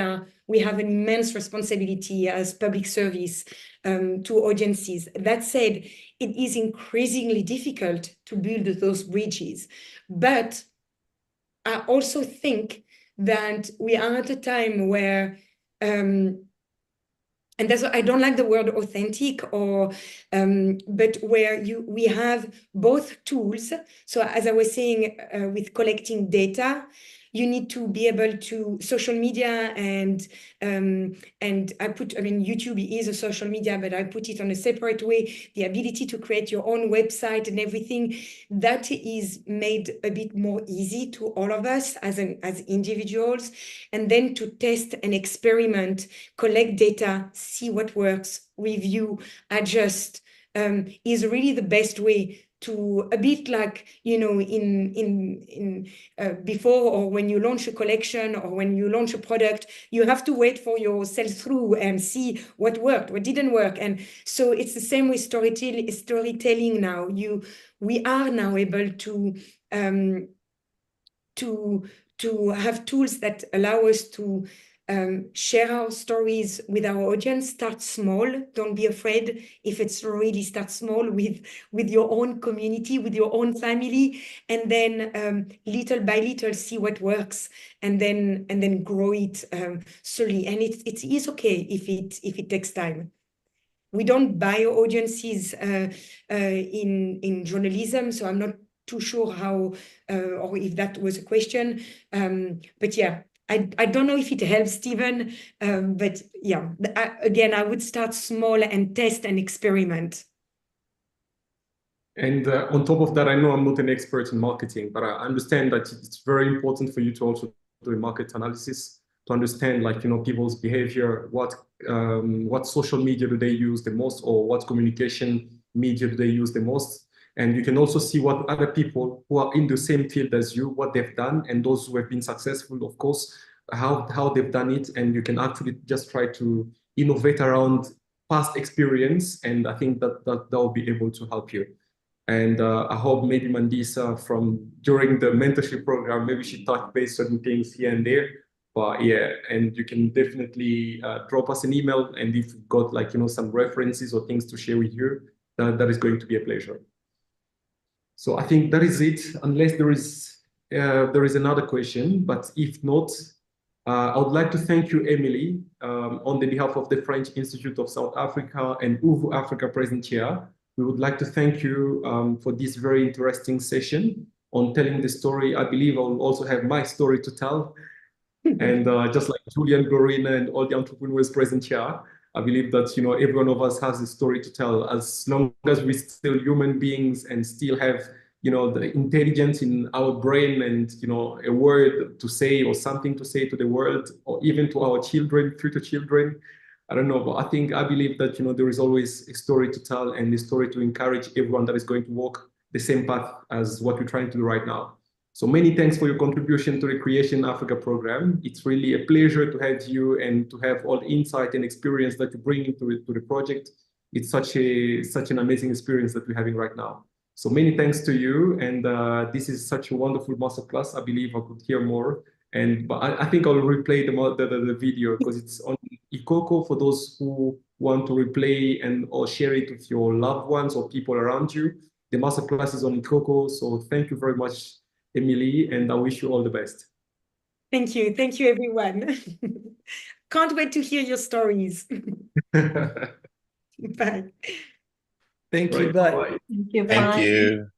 have an immense responsibility as public service to audiences. That said, it is increasingly difficult to build those bridges. But I also think that we are at a time where, and that's why I don't like the word authentic, but where we have both tools. So as I was saying, with collecting data, you need to be able to social media and YouTube is a social media, but I put it on a separate way. The ability to create your own website and everything, that is made a bit more easy to all of us as individuals, and then to test and experiment, collect data, see what works, review, adjust, is really the best way to, a bit like, you know, before, or when you launch a collection or when you launch a product, you have to wait for your sell-through and see what worked, what didn't work. And so it's the same with storytelling now. We are now able to have tools that allow us to share our stories with our audience. Start small. Don't be afraid if it's really, start small with your own community, with your own family, and then little by little see what works, and then grow it slowly. And it is okay if it takes time. We don't buy audiences in journalism, so I'm not too sure how or if that was a question. But yeah, I don't know if it helps, Stephen, but yeah, again, I would start small and test and experiment. And on top of that, I know I'm not an expert in marketing, but I understand that it's very important for you to also do a market analysis to understand, like, you know, people's behavior, what social media do they use the most, or what communication media do they use the most. And you can also see what other people who are in the same field as you, what they've done, and those who have been successful, of course, how they've done it. And you can actually just try to innovate around past experience. And I think that will be able to help you. And I hope maybe Mandisa from during the mentorship program, maybe she touched base certain things here and there. But yeah, and you can definitely drop us an email. And if you've got, like, you know, some references or things to share with you, that is going to be a pleasure. So I think that is it, unless there is another question. But if not, I would like to thank you, Emilie, on the behalf of the French Institute of South Africa and UVU Africa present here. We would like to thank you for this very interesting session on telling the story. I believe I will also have my story to tell. And just like Julian, Glorina, and all the entrepreneurs present here, I believe that, you know, every one of us has a story to tell. As long as we're still human beings and still have, you know, the intelligence in our brain and, you know, a word to say or something to say to the world, or even to our children, future children, I don't know, but I believe that, you know, there is always a story to tell and a story to encourage everyone that is going to walk the same path as what we're trying to do right now. So many thanks for your contribution to the Creation Africa program. It's really a pleasure to have you and to have all the insight and experience that you bring into the project. It's such an amazing experience that we're having right now. So many thanks to you. And this is such a wonderful masterclass. I believe I could hear more. But I think I'll replay the video because it's on Ikoko for those who want to replay and or share it with your loved ones or people around you. The masterclass is on Ikoko. So thank you very much, Emilie, and I wish you all the best. Thank you. Thank you, everyone. Can't wait to hear your stories. Bye. Thank you. Bye. Thank you.